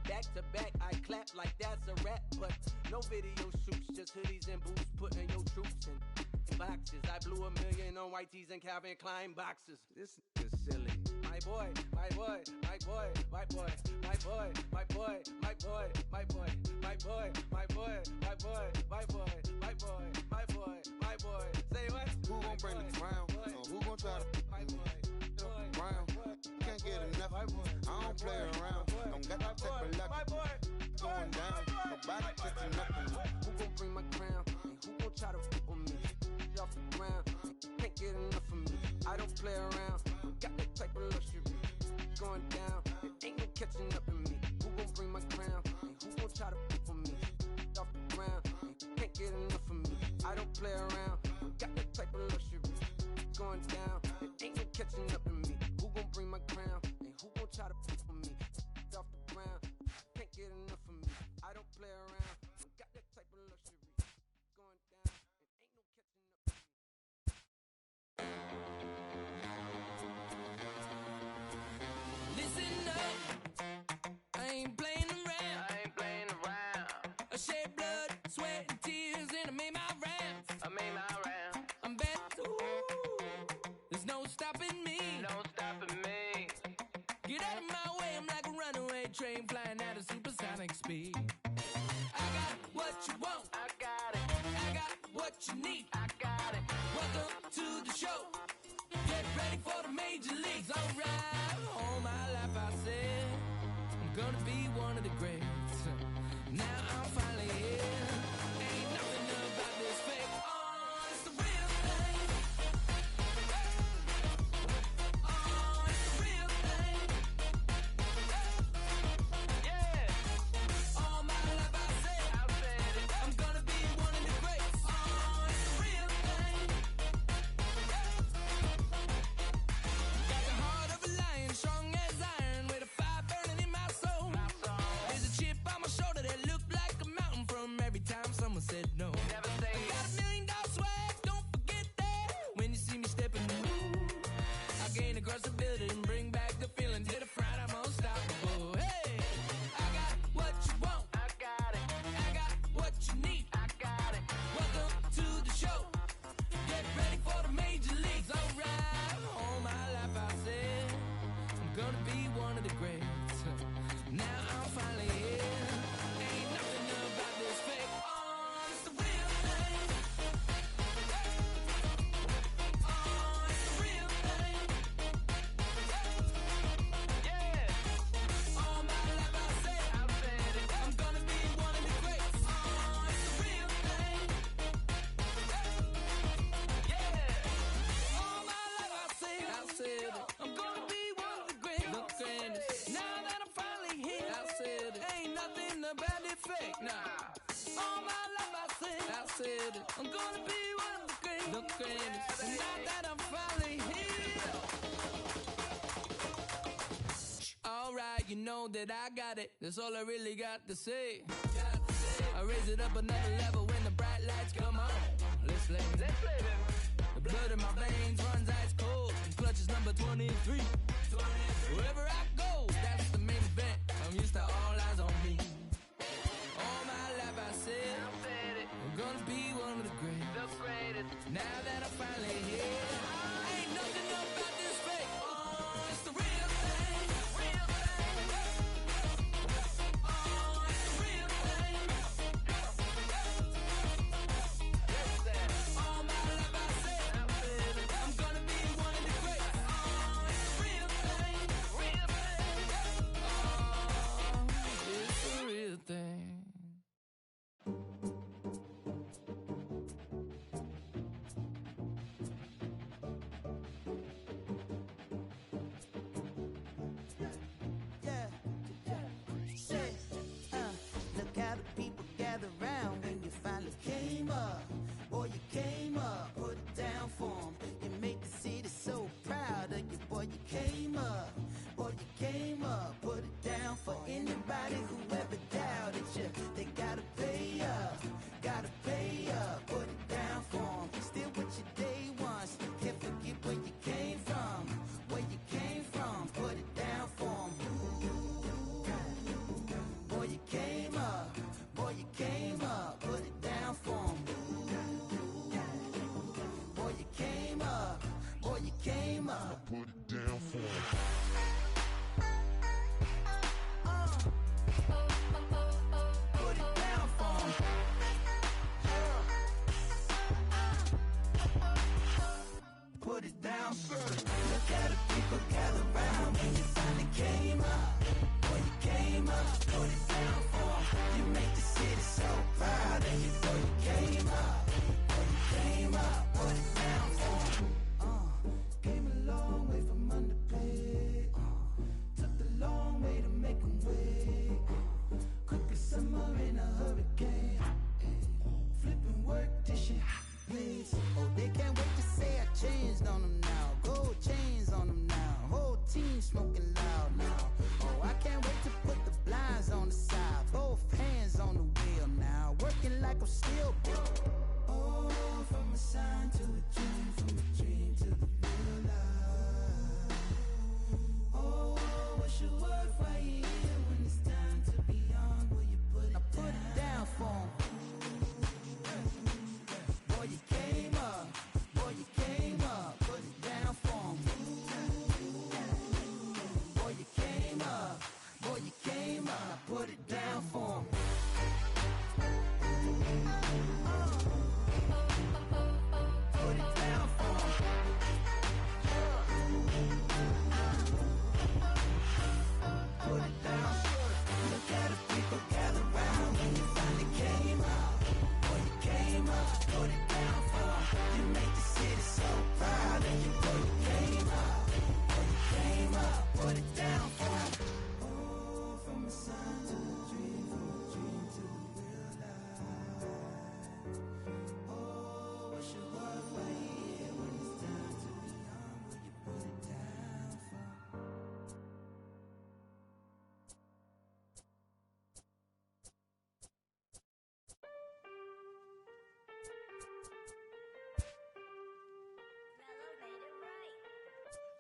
back to back. I clap like that's a rap, but no video shoots, just hoodies and boots, putting your troops in boxes. I blew $1 million on white tees and Calvin Klein boxes. This is silly. My boy, my boy, my boy, my boy, my boy, my boy, my boy, my boy, my boy, my boy, my boy, my boy, my boy, my boy, my boy. Say what? Who gon' bring the crown? Who gon' try to round? Can't get enough. I don't play around. Don't got that type of luck. Going down. Nobody catching nothing. Who gon' bring my crown? And who gon' try to f with me? Off the ground, can't get enough of me. I don't play around. Got that type of luxury. Going down. Ain't no catching up in me. Who gon' bring my crown? And who gon' try to flip on me? Off the ground, and can't get enough of me. I don't play around, got that type of luxury. It's going down, and ain't no catching up in me. Who gon' bring my crown? And who gon' try to flip on me? Off the ground, can't get enough of me. I don't play around, got that type of luxury. It's going down, and ain't no catching up in me. Listen up, I ain't playing around. I shed blood, sweat, and tears, and I made my rounds. I'm back, there's no stopping me. Get out of my way, I'm like a runaway train flying at a supersonic speed. I got what you want, I got what you need, Welcome to the show, get ready for the major leagues. Alright, all my life I said I'm gonna be one of the greats. Now I'm finally here. Ain't nothing about this fake. Oh, it's the real thing. Oh, it's the real thing. Yeah. All my life I said I'm gonna be one of the greats. Oh, it's the real thing. Got the heart of a lion, strong as iron, with a fire burning in my soul. There's a chip on my shoulder that looked like a mountain from every time someone said no. I got $1 million swag, don't forget that. When you see me stepping through, I gain across the building, bring back the feeling. To the front, I'm unstoppable. Hey, I got what you want, I got what you need, Welcome to the show, get ready for the major leagues. Alright, all my life I said I'm gonna be one of the greats. Now I'm finally here. Ain't nothing about this fake. Oh, it's the real thing. Oh, it's the real thing. Yeah. All my life I said I'm gonna be one of the greats. Oh, it's the real thing. Yeah. All my life I said I'm gonna be one of the greats. The greatest. Now that I'm finally here, I said ain't nothing about it fake. Nah. All my life I said I'm gonna be one of the greatest. And now that I'm finally here. Alright, you know that I got it. That's all I really got to say. I raise it up another level when the bright lights come on. Let's play them. The blood in my veins runs ice cold, and clutch is number 23. Wherever I go, that's the main event. I'm used to all eyes on me. All my life I said I'm gonna be one of the greatest. Now that I'm finally here, ain't nothing about this fake. Oh, it's the real thing. Oh, it's the real thing. All my life I said I'm gonna be one of the greats. Oh, it's the real thing. Oh, it's the real thing.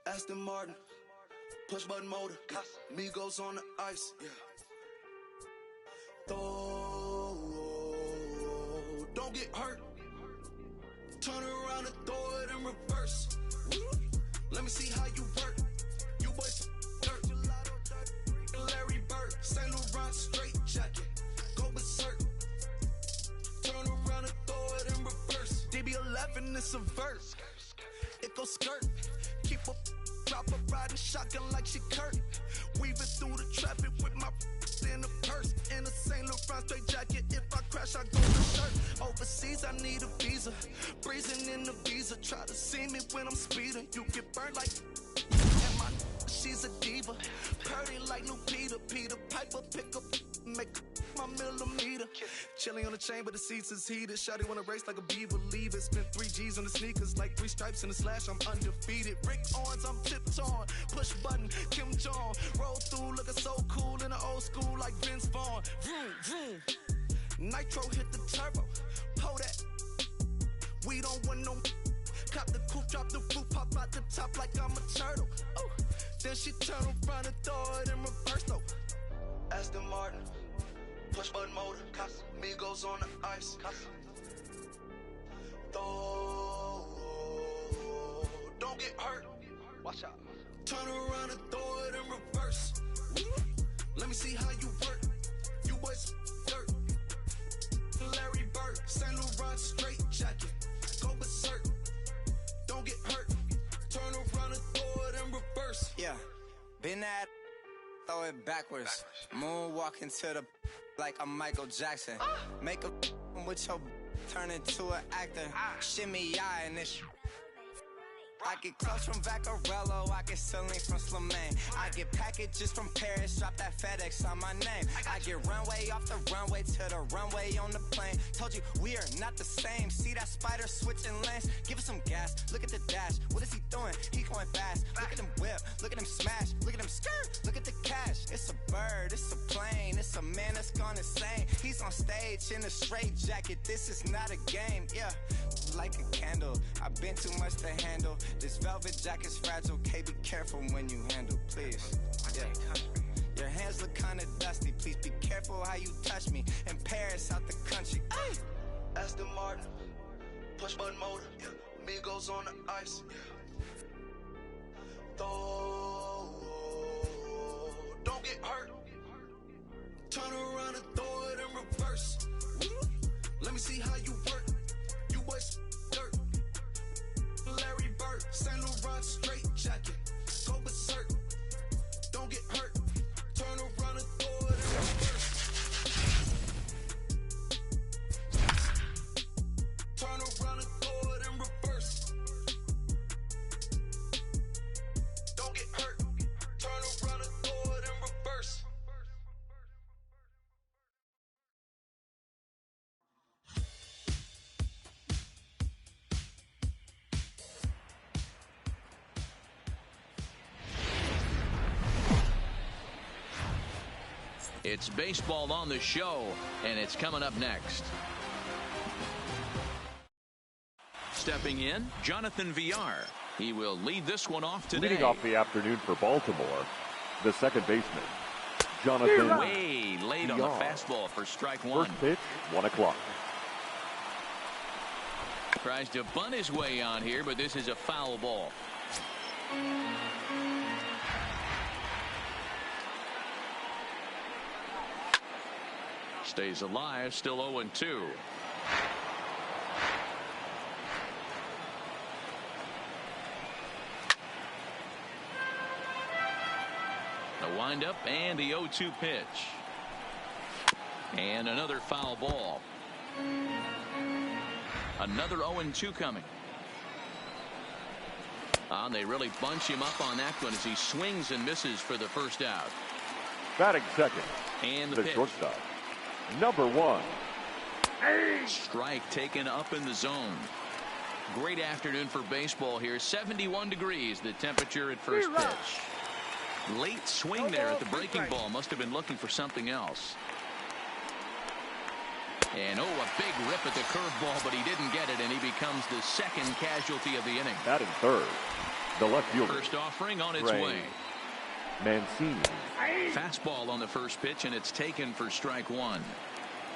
Aston Martin, push button motor, Migos on the ice, yeah. Don't get hurt. Turn around and throw it in reverse. Let me see how you work. You boys dirt. Larry Bird, St. Laurent straight jacket. Go berserk. Turn around and throw it in reverse. DB11 is a verse. It goes skirt. Keep a drop a riding shotgun like she Kurt. Weaving through the traffic with my in a purse. In a St. Laurent straight jacket. If I crash, I go to shirt. Overseas, I need a visa. Breezing in the visa. Try to see me when I'm speeding. You get burned like. And my she's a diva. Purdy like Lupita. Peter Piper pick up. Make my millimeter. Chilling on the chain, but the seats is heated. Shawty wanna race like a beaver. Leave it. Spent 3 G's on the sneakers. Like 3 stripes in the slash. I'm undefeated. Rick Owens, I'm tiptoeing. Push button, Kim Jong. Roll through, looking so cool in the old school like Vince Vaughn. Vroom, vroom. Nitro hit the turbo. Pull that. We don't want no. Cop the coupe, drop the roof, pop out the top like I'm a turtle. Oh, then she turn around and throw it in reverse though. Aston Martin, push button motor, Migos on the ice. Don't get hurt. Watch out. Turn around and throw it in reverse. Let me see how you work. You boys dirt. Larry Bird, St. Laurent straight jacket. Go berserk. Don't get hurt. Turn around and throw it in reverse. Yeah, been at. Throw it backwards. Moonwalk into the like I'm Michael Jackson. Make a with your turn into an actor. Shimmy eye and this. I get clothes from Vaccarello, I get ceiling from Slimane. I get packages from Paris, drop that FedEx on my name. I get runway off the runway to the runway on the plane. Told you we are not the same. See that spider switching lanes? Give us some gas, look at the dash. What is he doing? He going fast. Look at him whip, look at him smash, look at him skirt, look at the cash. It's a bird, it's a plane, it's a man that's gone insane. He's on stage in a straight jacket, this is not a game, yeah. Like a candle, I've been too much to handle. This velvet jacket's fragile, okay, be careful when you handle, please. Yeah. Your hands look kinda dusty, please be careful how you touch me. In Paris, out the country. Ay! Aston Martin, push button motor, Migos on the ice. Don't get hurt. Turn around and throw it in reverse. Let me see how you work. You boys dirt. Larry Bird, St. Laurent straight jacket. Go berserk. Don't get hurt. Turn around and throw it in reverse. Turn around and throw it in reverse. Don't get hurt. Turn around and throw it in reverse. It's baseball on the show, and it's coming up next. Stepping in, Jonathan Villar. He will lead this one off today. Leading off the afternoon for Baltimore, the second baseman, Jonathan way late on the fastball for strike one. First pitch, 1 o'clock. Tries to bunt his way on here, but this is a foul ball. Stays alive, still 0-2. The windup and the 0-2 pitch. And another foul ball. Another 0-2 coming. They really bunch him up on that one as he swings and misses for the first out. Batting second. And the pitch. Shortstop, number 1. Strike taken up in the zone. Great afternoon for baseball here. 71 degrees the temperature at first pitch. Late swing there at the breaking ball. Must have been looking for something else. And a big rip at the curveball, but he didn't get it, and he becomes the second casualty of the inning. Batting third, The left fielder. First offering on its way. Mancini. Fastball on the first pitch, and it's taken for strike one.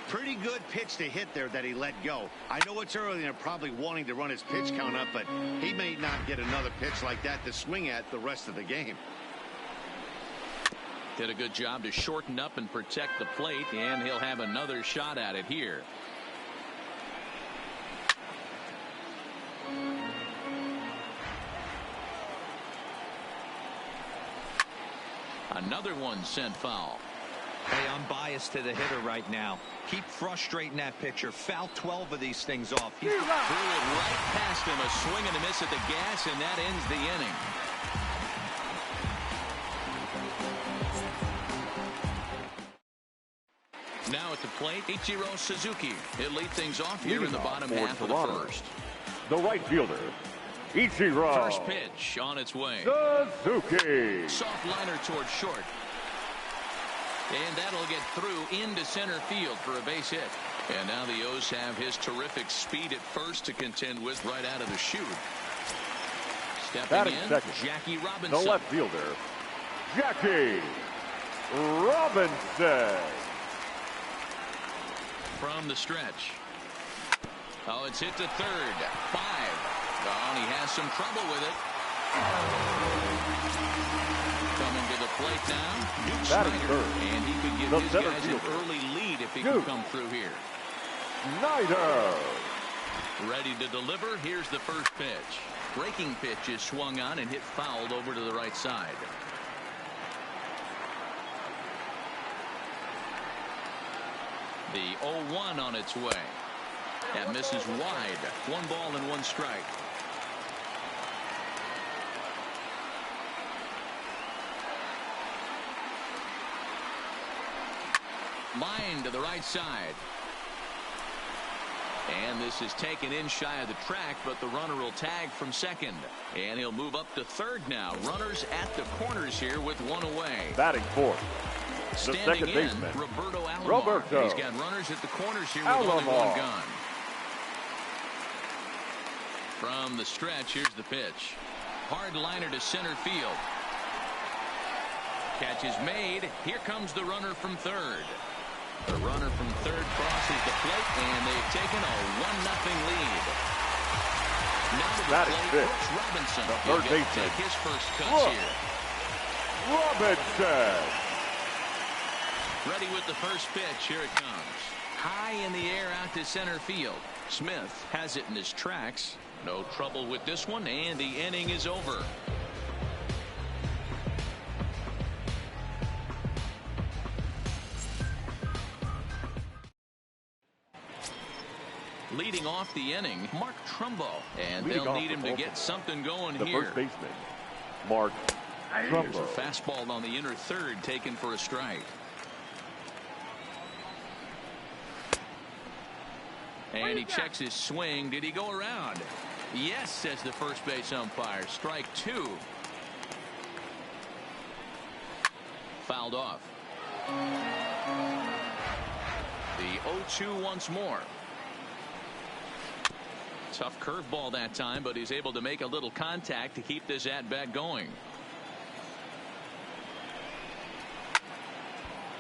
Pretty good pitch to hit there that he let go. I know it's early and they're probably wanting to run his pitch count up, but he may not get another pitch like that to swing at the rest of the game. Did a good job to shorten up and protect the plate, and he'll have another shot at it here. Another one sent foul. Hey, I'm biased to the hitter right now. Keep frustrating that pitcher. Foul 12 of these things off. He threw it right past him. A swing and a miss at the gas, and that ends the inning. Now at the plate, Ichiro Suzuki. He'll lead things off here in the bottom half of the first. The right fielder, Ichiro. First pitch on its way. Suzuki. Soft liner towards short. And that'll get through into center field for a base hit. And now the O's have his terrific speed at first to contend with right out of the chute. Stepping in, second. Jackie Robinson. The left fielder, Jackie Robinson. From the stretch. Oh, it's hit to third. 5. Oh, and he has some trouble with it. Coming to the plate now, Duke Snyder. And he could give his guys an early lead if he could come through here. Snyder. Ready to deliver. Here's the first pitch. Breaking pitch is swung on and hit fouled over to the right side. The 0-1 on its way. That misses wide. 1 ball and 1 strike. Line to the right side. And this is taken in shy of the track, but the runner will tag from second. And he'll move up to third now. Runners at the corners here with 1 away. Batting fourth, the Standing second baseman, Roberto Alomar. He's got runners at the corners here with only 1 gone. From the stretch, here's the pitch. Hard liner to center field. Catch is made. Here comes the runner from third. The runner from third crosses the plate, and they've taken a 1-0 lead. Now to the plate, Brooks Robinson. The third baseman. Take his first cuts here. Robinson. Ready with the first pitch. Here it comes. High in the air out to center field. Smith has it in his tracks. No trouble with this one, and the inning is over. Leading off the inning, Mark Trumbo. And they'll need him to get something going here. The first baseman, Mark Trumbo. Fastball on the inner third, taken for a strike. And he checks his swing. Did he go around? Yes, says the first base umpire. Strike 2. Fouled off. The 0-2 once more. Tough curveball that time, but he's able to make a little contact to keep this at-bat going.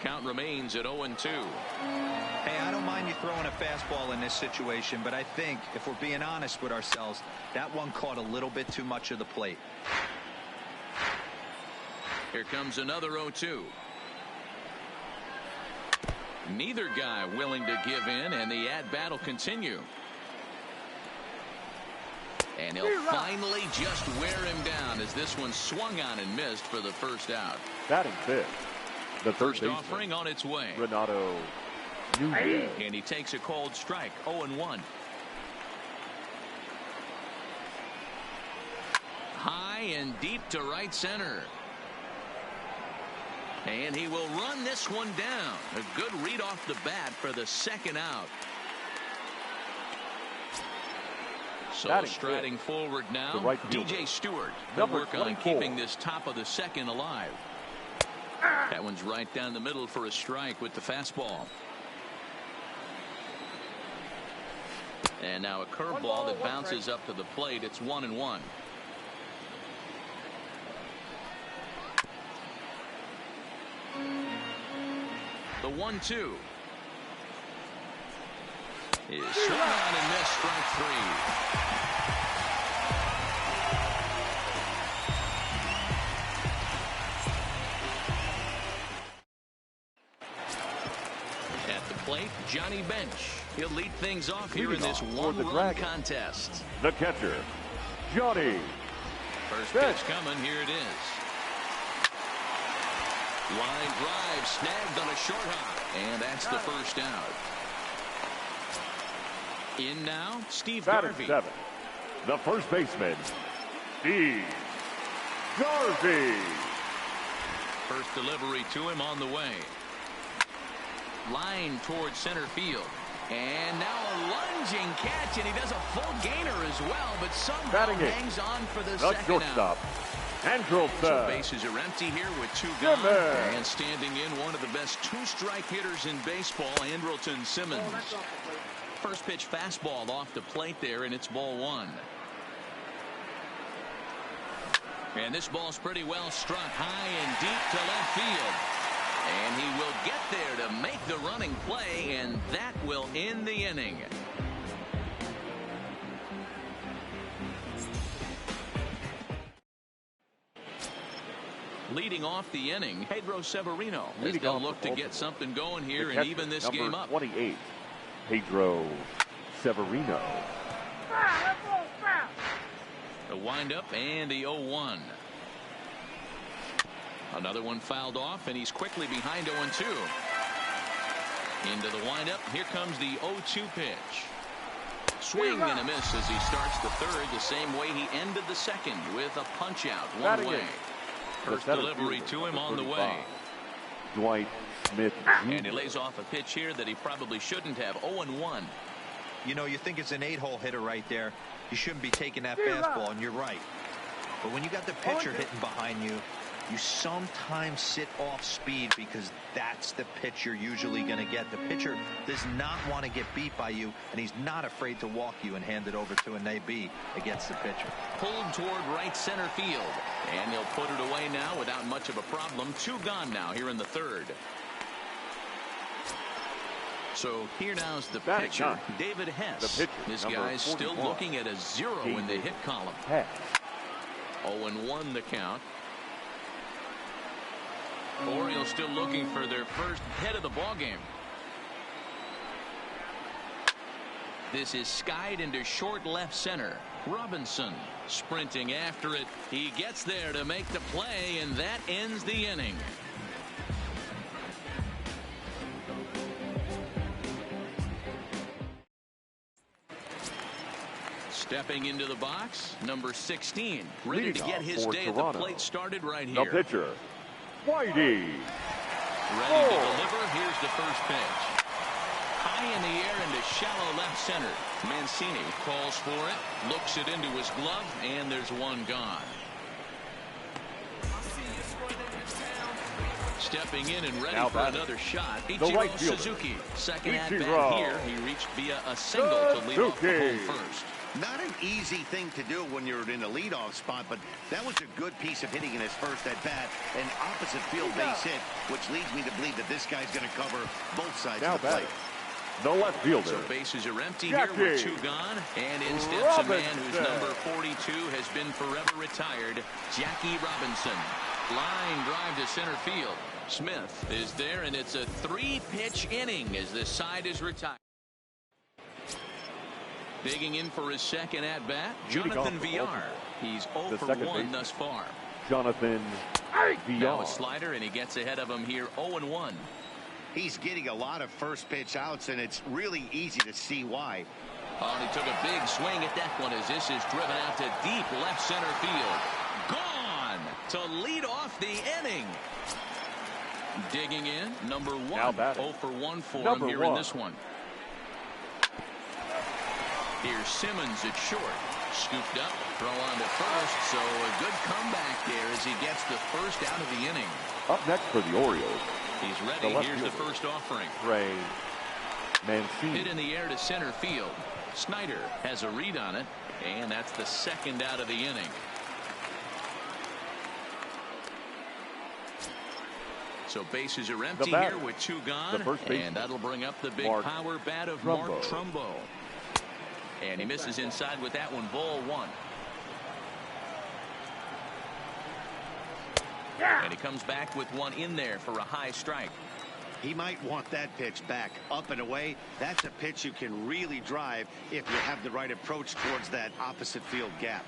Count remains at 0-2. Hey, I don't mind you throwing a fastball in this situation, but I think if we're being honest with ourselves, that one caught a little bit too much of the plate. Here comes another 0-2. Neither guy willing to give in, and the at-bat will continue. And he'll finally just wear him down as this one swung on and missed for the first out. Batting fifth, the third baseman. First offering on its way. Renato Nunez. And he takes a cold strike. 0-1. High and deep to right center. And he will run this one down. A good read off the bat for the second out. So striding forward now, right DJ Stewart will work on keeping this top of the second alive. That one's right down the middle for a strike with the fastball. And now a curveball that bounces up to the plate. It's 1-1. The 1-2 is swung on and missed, strike 3. At the plate, Johnny Bench. He'll lead things off here in this one-run contest. The catcher, Johnny. First pitch coming. Here it is. Line drive snagged on a short hop, and that's the first out. In now, Steve Garvey. 7, the first baseman, Steve Garvey. First delivery to him on the way. Line towards center field. And now a lunging catch, and he does a full gainer as well, but somehow hangs on for the second shortstop, out. So bases are empty here with 2 gone. And standing in, one of the best 2-strike hitters in baseball, Andrelton Simmons. First pitch fastball off the plate there, and it's ball 1. And this ball's pretty well struck high and deep to left field. And he will get there to make the running play, and that will end the inning. Leading off the inning, Pedro Severino, as they'll look to get something going here and even this game up. 28, Pedro Severino. The windup and the 0-1. Another one fouled off, and he's quickly behind 0-2. Into the windup. Here comes the 0-2 pitch. Swing and a miss as he starts the third, the same way he ended the second, with a punch out one way. First delivery to him on the way. Dwight Smith. And he lays off a pitch here that he probably shouldn't have. 0-1. You know, you think it's an 8-hole hitter right there. You shouldn't be taking that fastball, and you're right. But when you got the pitcher hitting behind you, you sometimes sit off speed because that's the pitch you're usually going to get. The pitcher does not want to get beat by you, and he's not afraid to walk you and hand it over to an AB against the pitcher. Pulled toward right center field, and they'll put it away now without much of a problem. 2 gone now here in the third. So here now's the pitcher, David Hess. This guy's still looking at a 0 in the hit column. 0-1 the count. Orioles still looking for their first hit of the ball game. This is skied into short left center. Robinson sprinting after it. He gets there to make the play, and that ends the inning. Stepping into the box, number 16, ready to get his day at the plate started right here. The pitcher, Whitey. Ready to deliver. Here's the first pitch. High in the air into shallow left center. Mancini calls for it, looks it into his glove, and there's 1 gone. Stepping in and ready for another shot, Ichiro Suzuki. Second at bat here. He reached via a single to lead off the home first. Not an easy thing to do when you're in a leadoff spot, but that was a good piece of hitting in his first at bat. An opposite field base hit, which leads me to believe that this guy's going to cover both sides of the plate. The left fielder. So bases are empty here with 2 gone, and in steps a man whose number 42 has been forever retired, Jackie Robinson. Line drive to center field. Smith is there, and it's a 3-pitch inning as this side is retired. Digging in for his second at-bat, Jonathan Villar. He's 0 for 1 thus far. Jonathan Villar. Now a slider, and he gets ahead of him here, 0-1. He's getting a lot of first pitch outs, and it's really easy to see why. Oh, and he took a big swing at that one as this is driven out to deep left center field. Gone to lead off the inning. Digging in, number 1. 0 for 1 for him here in this one. Here's Simmons at short. Scooped up, throw on to first, so a good comeback there as he gets the first out of the inning. Up next for the Orioles. He's ready. Here's the first offering. Trey Mancini. Hit in the air to center field. Snyder has a read on it, and that's the second out of the inning. So bases are empty here with 2 gone. And that'll bring up the big power bat of Mark Trumbo. And he misses inside with that one. Ball 1. And he comes back with one in there for a high strike. He might want that pitch back, up and away. That's a pitch you can really drive if you have the right approach towards that opposite field gap.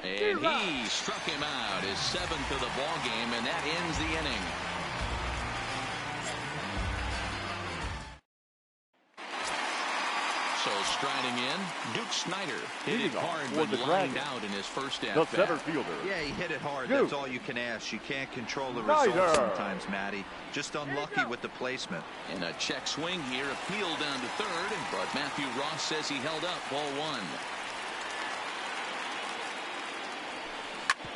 And he struck him out, his 7th of the ball game, and that ends the inning. So striding in, Duke Snyder hit it hard but lined out in his first at bat. The center fielder. Yeah, he hit it hard. That's all you can ask. You can't control the result sometimes, Matty. Just unlucky with the placement. And a check swing here, appeal down to third, but Matthew Ross says he held up. Ball 1.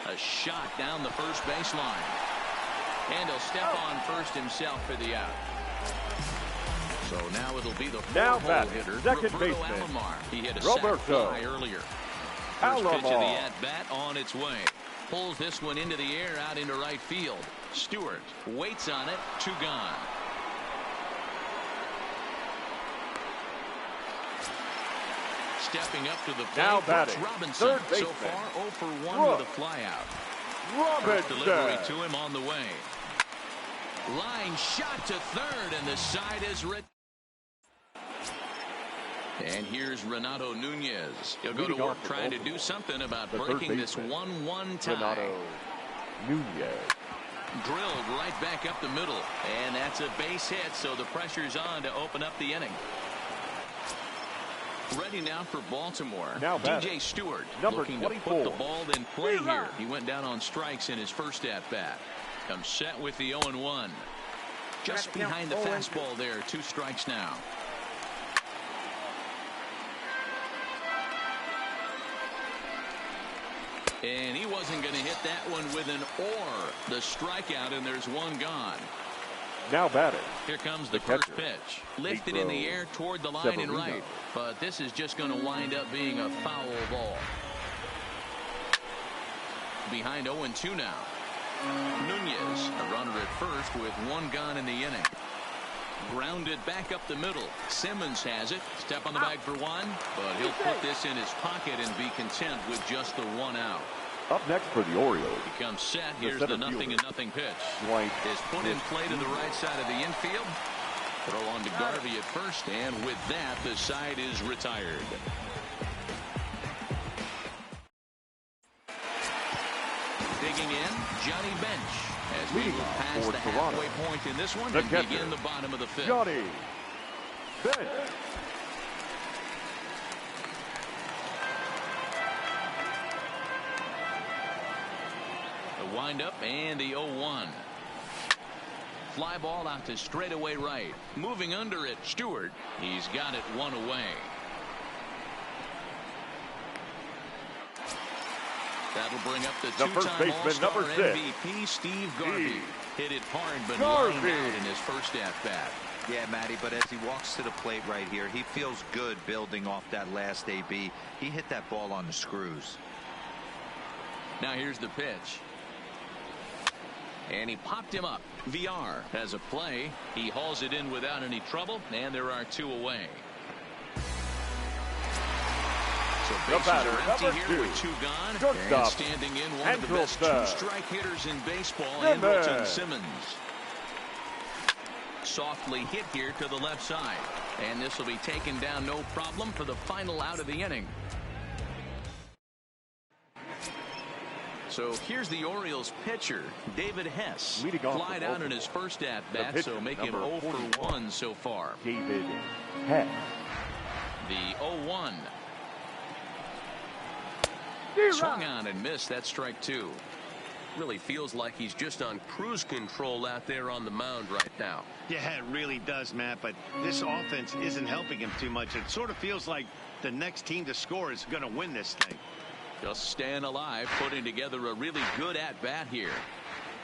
A shot down the first baseline. And he'll step on first himself for the out. So now it'll be the 4-hole hitter, second Roberto baseman. Alomar. He hit a sac fly earlier. First pitch of the at-bat on its way. Pulls this one into the air out into right field. Stewart waits on it. 2 gone. Stepping up to the plate, now batting, Robinson. third baseman. So far 0 for 1 with a flyout. Robinson. Delivery to him on the way. Line shot to third, and the side is retired. And here's Renato Nunez. He'll go to work trying to do something about breaking this 1-1 tie. Renato Nunez. Drilled right back up the middle. And that's a base hit, so the pressure's on to open up the inning. Ready now for Baltimore. Now DJ Stewart looking to put the ball in play here. He went down on strikes in his first at-bat. Comes set with the 0-1. Just behind the fastball there. 2 strikes now. And he wasn't going to hit that one with an or. The strikeout, and there's 1 gone. Now batting. Here comes the first pitch. Lifted in the air toward the line and right. But this is just going to wind up being a foul ball. Behind 0-2 now. Nunez, a runner at first with 1 gone in the inning. Grounded back up the middle. Simmons has it. Step on the bag for 1. But he'll put this in his pocket and be content with just the 1 out. Up next for the Orioles. He comes set. Here's the 0-0 pitch. White is put in play to the right side of the infield. Throw on to Garvey at first. And with that, the side is retired. Digging in, Johnny Bench. As we move past the halfway point in this one and begin the bottom of the 5th. Johnny Bench. The windup and the 0-1. Fly ball out to straightaway right. Moving under it, Stewart. He's got it 1 away. That'll bring up the two-time All-Star MVP, Steve Garvey. Hit it hard, but lined out in his first at-bat. Yeah, Matty, but as he walks to the plate right here, he feels good building off that last AB. He hit that ball on the screws. Now here's the pitch. And he popped him up. VR has a play. He hauls it in without any trouble, and there are 2 away. So bases are empty here with 2 gone. And standing in one of the best 2-strike hitters in baseball, Andrelton Simmons. Softly hit here to the left side. And this will be taken down no problem for the final out of the inning. So here's the Orioles pitcher, David Hess. Fly down in his first at-bat, so make him 0 for 1 so far. David Hess. The 0-1. Swung on and missed. That strike 2. Really feels like he's just on cruise control out there on the mound right now. Yeah, it really does, Matt, but this offense isn't helping him too much. It sort of feels like the next team to score is going to win this thing. Just staying alive, putting together a really good at-bat here.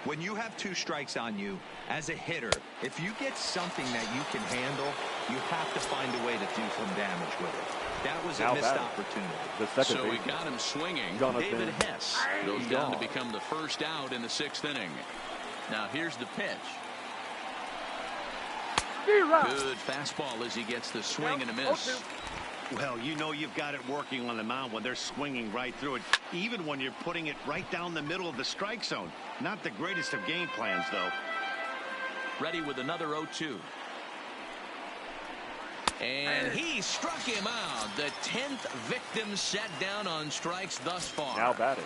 When you have 2 strikes on you, as a hitter, if you get something that you can handle, You have to find a way to do some damage with it. That was a missed opportunity. So we got him swinging. David Hess goes down to become the first out in the 6th inning. Now here's the pitch. Good fastball as he gets the swing and a miss. Well, you know you've got it working on the mound when they're swinging right through it, even when you're putting it right down the middle of the strike zone. Not the greatest of game plans, though. Ready with another 0-2. And he struck him out. The 10th victim set down on strikes thus far. Now batting,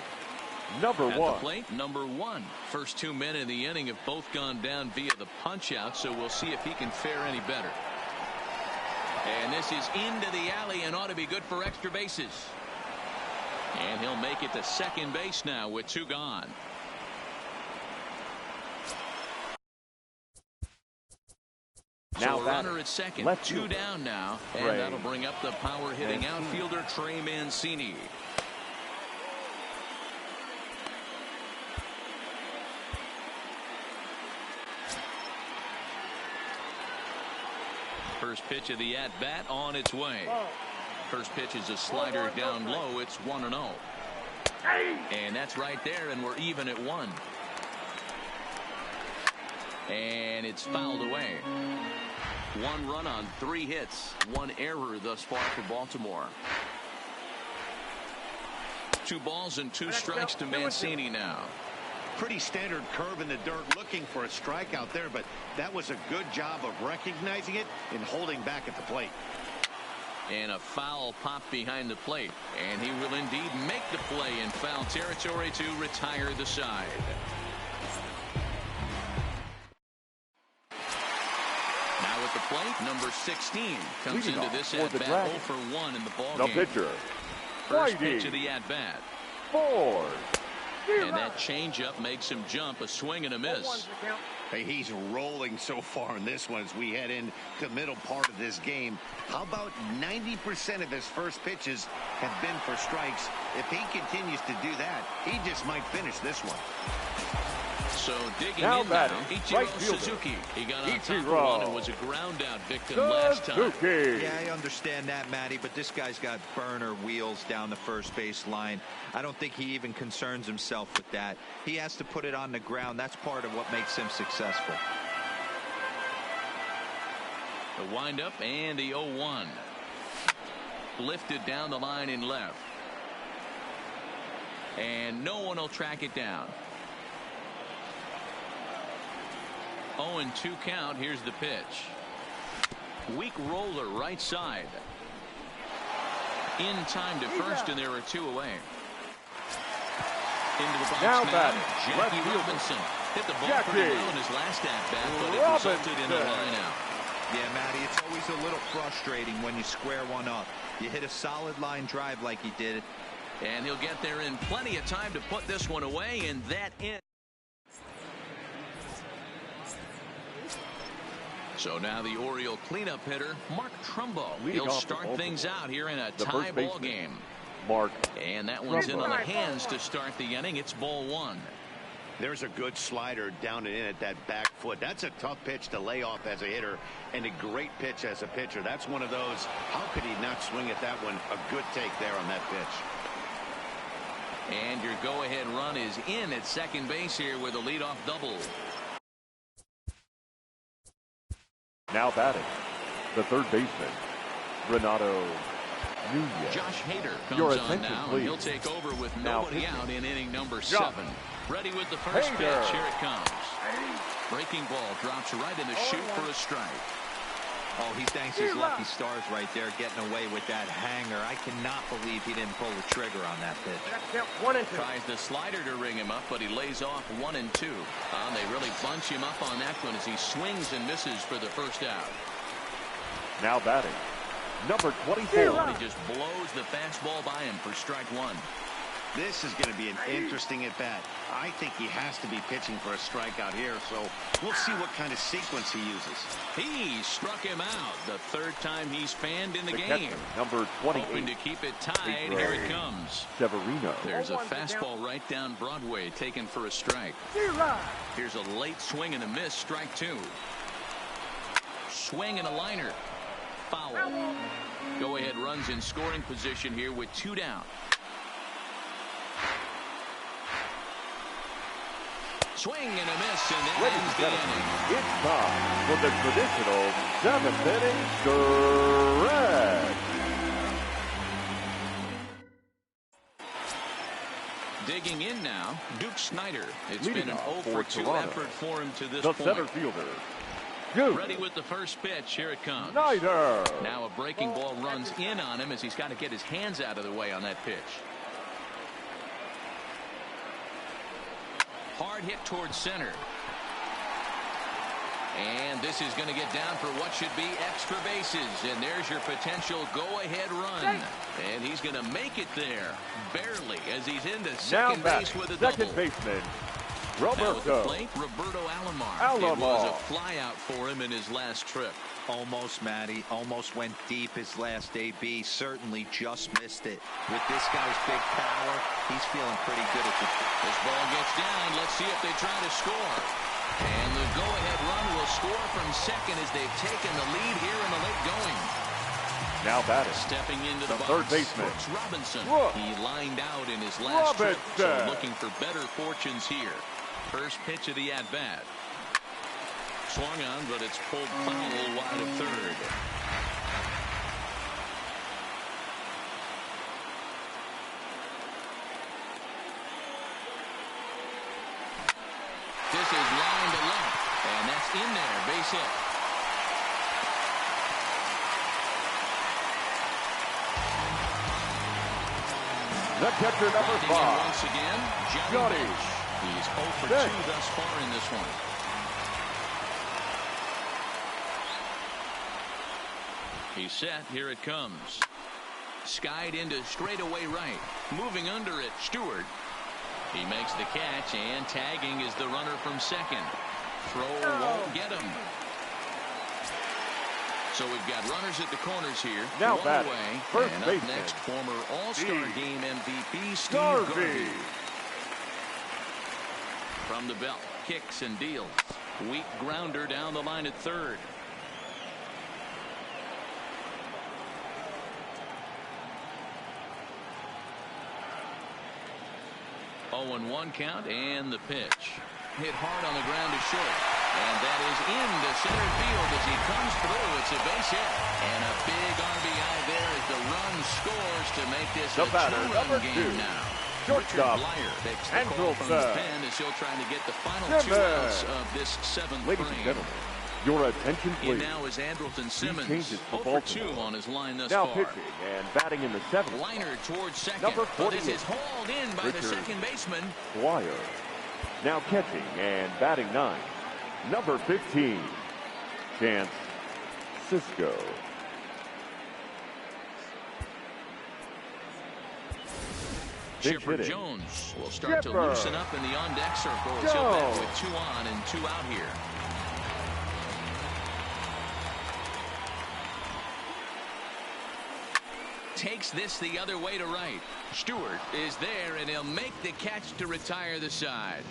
number At one. the plate, number one. First 2 men in the inning have both gone down via the punch out, so we'll see if he can fare any better. And this is into the alley and ought to be good for extra bases. And he'll make it to second base now with 2 gone. Now so a runner at second, 2 down now, and that'll bring up the power hitting outfielder Trey Mancini. First pitch of the at bat on its way. First pitch is a slider down low. It's 1-0. And that's right there, and we're even at 1. And it's fouled away. 1 run on 3 hits. 1 error thus far for Baltimore. 2 balls and 2 strikes to Mancini now. Pretty standard curve in the dirt, looking for a strikeout there, but that was a good job of recognizing it and holding back at the plate. And a foul pop behind the plate, and he will indeed make the play in foul territory to retire the side. Now at the plate, number 16 comes into this at bat 0 for 1 in the ball game. The pitcher, First pitch of the at bat. Ford. And that changeup makes him jump. A swing and a miss. Hey, he's rolling so far in this one as we head into the middle part of this game. How about 90% of his first pitches have been for strikes? If he continues to do that, he just might finish this one. So digging now in batting, now, Ichiro right fielder. Suzuki. He got on top of one and was a ground out victim last time. Yeah, I understand that, Matty, but this guy's got burner wheels down the first base line. I don't think he even concerns himself with that. He has to put it on the ground. That's part of what makes him successful. The windup and the 0-1. Lifted down the line in left. And no one will track it down. 0-2 count. Here's the pitch. Weak roller right side. In time to first, and there are 2 away. Into the box now, Jackie Robinson hit the ball pretty well in his last at-bat, but it resulted in a line-out. Yeah, Matty, it's always a little frustrating when you square one up. You hit a solid line drive like he did. And he'll get there in plenty of time to put this one away, and that ends. So now the Oriole cleanup hitter, Mark Trumbo. He'll start things out here in a tie ball game. Mark. And that one's in on the hands to start the inning. It's ball 1. There's a good slider down and in at that back foot. That's a tough pitch to lay off as a hitter, and a great pitch as a pitcher. That's one of those, how could he not swing at that one? A good take there on that pitch. And your go-ahead run is in at second base here with a leadoff double. Now batting, the third baseman, Renato Nunez. Josh Hader comes on now, and he'll take over with nobody out in inning number 7. Ready with the first pitch. Here it comes. Breaking ball drops right in the chute for a strike. Oh, he thanks his lucky stars right there getting away with that hanger. I cannot believe he didn't pull the trigger on that pitch. 1-2. Tries the slider to ring him up, but he lays off 1-2. They really bunch him up on that one as he swings and misses for the first out. Now batting, number 24. He just blows the fastball by him for strike 1. This is going to be an interesting at-bat. I think he has to be pitching for a strikeout here, so we'll see what kind of sequence he uses. He struck him out the 3rd time he's fanned in the game. Catcher, number 28. Hoping to keep it tied. Here it comes. Severino. There's a fastball right down Broadway taken for a strike. Here's a late swing and a miss. Strike 2. Swing and a liner. foul. Go-ahead runs in scoring position here with 2 down. Swing and a miss, and that ends the inning. It's time for the traditional 7th inning stretch. Digging in now, Duke Snyder. It's Leading been an off 0 for 2 Toronto, effort for him to this the point. center fielder, Duke Ready with the first pitch. Here it comes. Snyder. Now a breaking ball runs in on him as he's got to get his hands out of the way on that pitch. Hard hit towards center. And this is going to get down for what should be extra bases. And there's your potential go-ahead run. And he's going to make it there, barely, as he's into second base with a second double. baseman, Now at the Roberto. plate, Roberto Alomar. It was a flyout for him in his last trip. Almost, Matty. Almost went deep his last AB. Certainly just missed it. With this guy's big power, he's feeling pretty good at the... This ball gets down. Let's see if they try to score. And the go-ahead run will score from second as they've taken the lead here in the late going. Now batting. Stepping into the box, third baseman, Brooks Robinson. Brooks He lined out in his last trip, so looking for better fortunes here. First pitch of the at-bat. Swung on, but it's pulled foul wide of third. This is line to left, and that's in there, base hit. The catcher, number 5. Once again, Johnny. Bench. He's 0 for 2 thus far in this one. He's set. Here it comes. Skied into straightaway right. Moving under it, Stewart. He makes the catch, and tagging is the runner from second. Throw won't get him. So we've got runners at the corners here. Now one batting, away. first and up baseman, next, former All-Star Game MVP Steve Garvey. Garvey. From the belt, kicks and deals. Weak grounder down the line at third. Oh, and 1 count, and the pitch. Hit hard on the ground to short. And that is into center field as he comes through. It's a base hit. And a big RBI there as the run scores to make this The a batter, two-run number game 2. now. Shortstop, Richard Blyer takes the call from his pen as he'll try to get the final 2 outs of this 7th Ladies frame. and gentlemen, your attention In please. now is Andrelton Simmons. changes for 0 for 2 Baltimore. on his line thus Now far. pitching and batting in the 7th. Liner towards second. Number But this 48. is hauled in by the Richard second baseman. Dwyer. Now catching and batting 9. Number 15, Chance Cisco. Chipper hitting. Jones will start to Chipper. loosen up in the on-deck circle as he'll bat with 2 on and 2 out here. Takes this the other way to right. Stewart is there, and he'll make the catch to retire the side.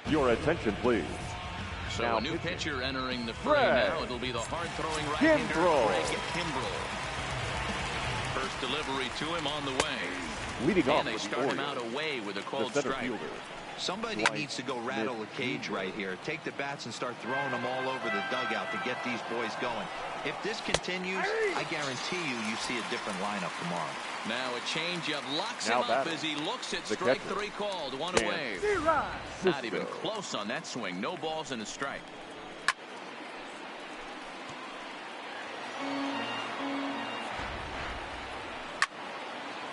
Your attention, please. So Now a new pitching. pitcher entering the frame Greg now. It'll be the hard-throwing right-hander, Kimbrel. Greg Kimbrel. First delivery to him on the way. Leading off And they with the start him Orioles, out away with a the cold center strike. fielder. Somebody Dwight needs to go rattle the cage right here. Take the bats and start throwing them all over the dugout to get these boys going. If this continues, I guarantee you see a different lineup tomorrow. Now a changeup locks Now him up batting. as he looks at The strike catcher. 3 called. 1 Dan away. Cisco. Not even close on that swing. No balls and a strike.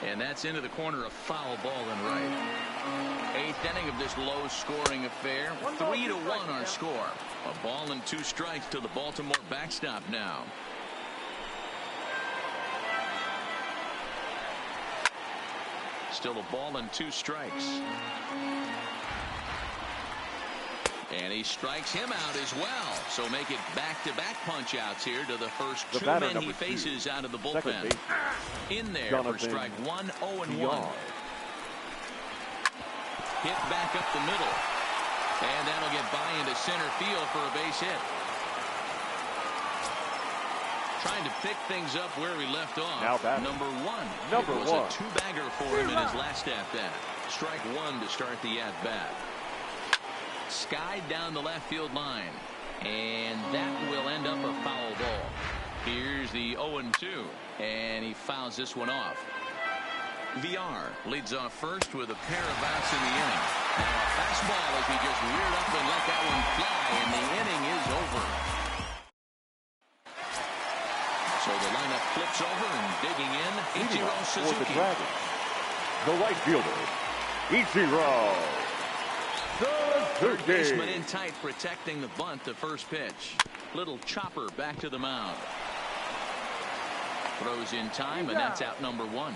And that's into the corner, a foul ball and right. 8th inning of this low-scoring affair. 3-1 our score. A ball and 2 strikes to the Baltimore backstop now. Still a ball and 2 strikes. And he strikes him out as well. So make it back-to-back punch-outs here to the first The 2 batter, men he number 2, faces out of the second bullpen. baseman, In there Jonathan for strike 1, 0-1. Villar. Hit back up the middle. And that'll get by into center field for a base hit. Trying to pick things up where he left off. Now batting. Number one. Number it was one. a two-bagger for him in his last at-bat. Strike one to start the at-bat. Skied down the left field line. And that will end up a foul ball. Here's the 0-2. And he fouls this one off. VR leads off first with a pair of outs in the inning. Now a fastball as he just reared up and let that one fly, and the inning is over. So the lineup flips over and digging in, Ichiro Suzuki. For the Dragons, the right fielder, Ichiro Suzuki. Third baseman in tight, protecting the bunt to first pitch. Little chopper back to the mound. Throws in time, and that's out number one.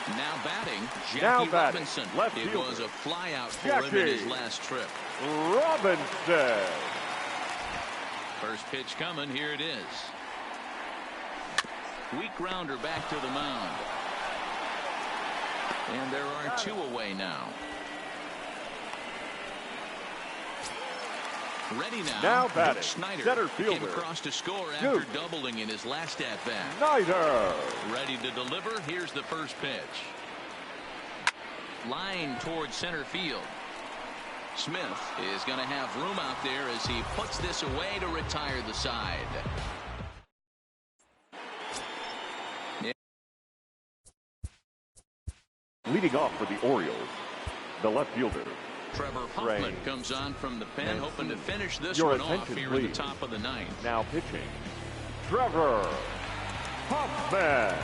Now batting, Jackie Robinson. Left it fielder. was a flyout for him in his last trip. Robinson. First pitch coming. Here it is. Weak grounder back to the mound. And there are two away now. Ready now. Now batting, Snyder center fielder. came across to score after doubling in his last at-bat. Snyder. Ready to deliver. Here's the first pitch. Line towards center field. Smith is going to have room out there as he puts this away to retire the side. Leading off for the Orioles, the left fielder, Trevor Hoffman comes on from the pen, hoping to finish this Your one off attention, here please. at the top of the ninth. Now pitching, Trevor Hoffman.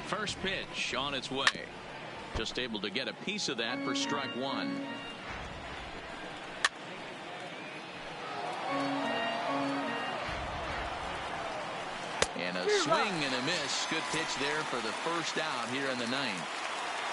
First pitch on its way. Just able to get a piece of that for strike one. And a swing and a miss. Good pitch there for the first out here in the ninth.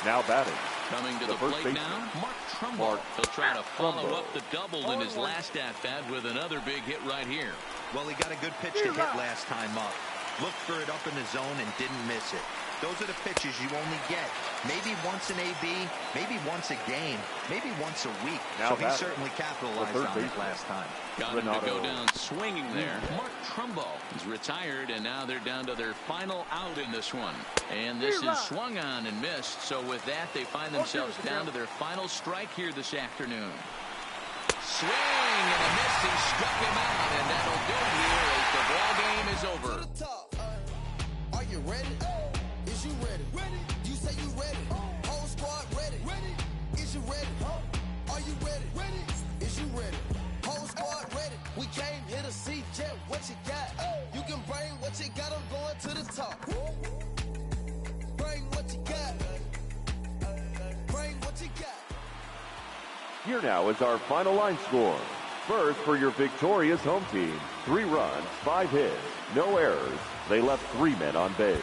Now batting. Coming to the plate now, Mark Trumbo. He'll try to follow up the double in his last at-bat with another big hit right here. Well, he got a good pitch to hit last time up. Looked for it up in the zone and didn't miss it. Those are the pitches you only get. Maybe once an AB, maybe once a game, maybe once a week. Now so he certainly capitalized on it last time. Got him to go down swinging there. Mark Trumbo is retired, and now they're down to their final out in this one. And this is swung on and missed. So with that, they find themselves down to their final strike here this afternoon. Swing and a miss. He struck him out, and that'll do it here as the ball game is over. Are you ready? Is you ready? You say you ready. Whole squad ready. Is you ready? Are you ready? Is you ready? Whole squad ready. We came here to see Jet. What you got? You can bring what you got. I'm going to the top. Bring what you got. Bring what you got. Here now is our final line score. First, for your victorious home team, 3 runs, 5 hits, no errors. They left 3 men on base.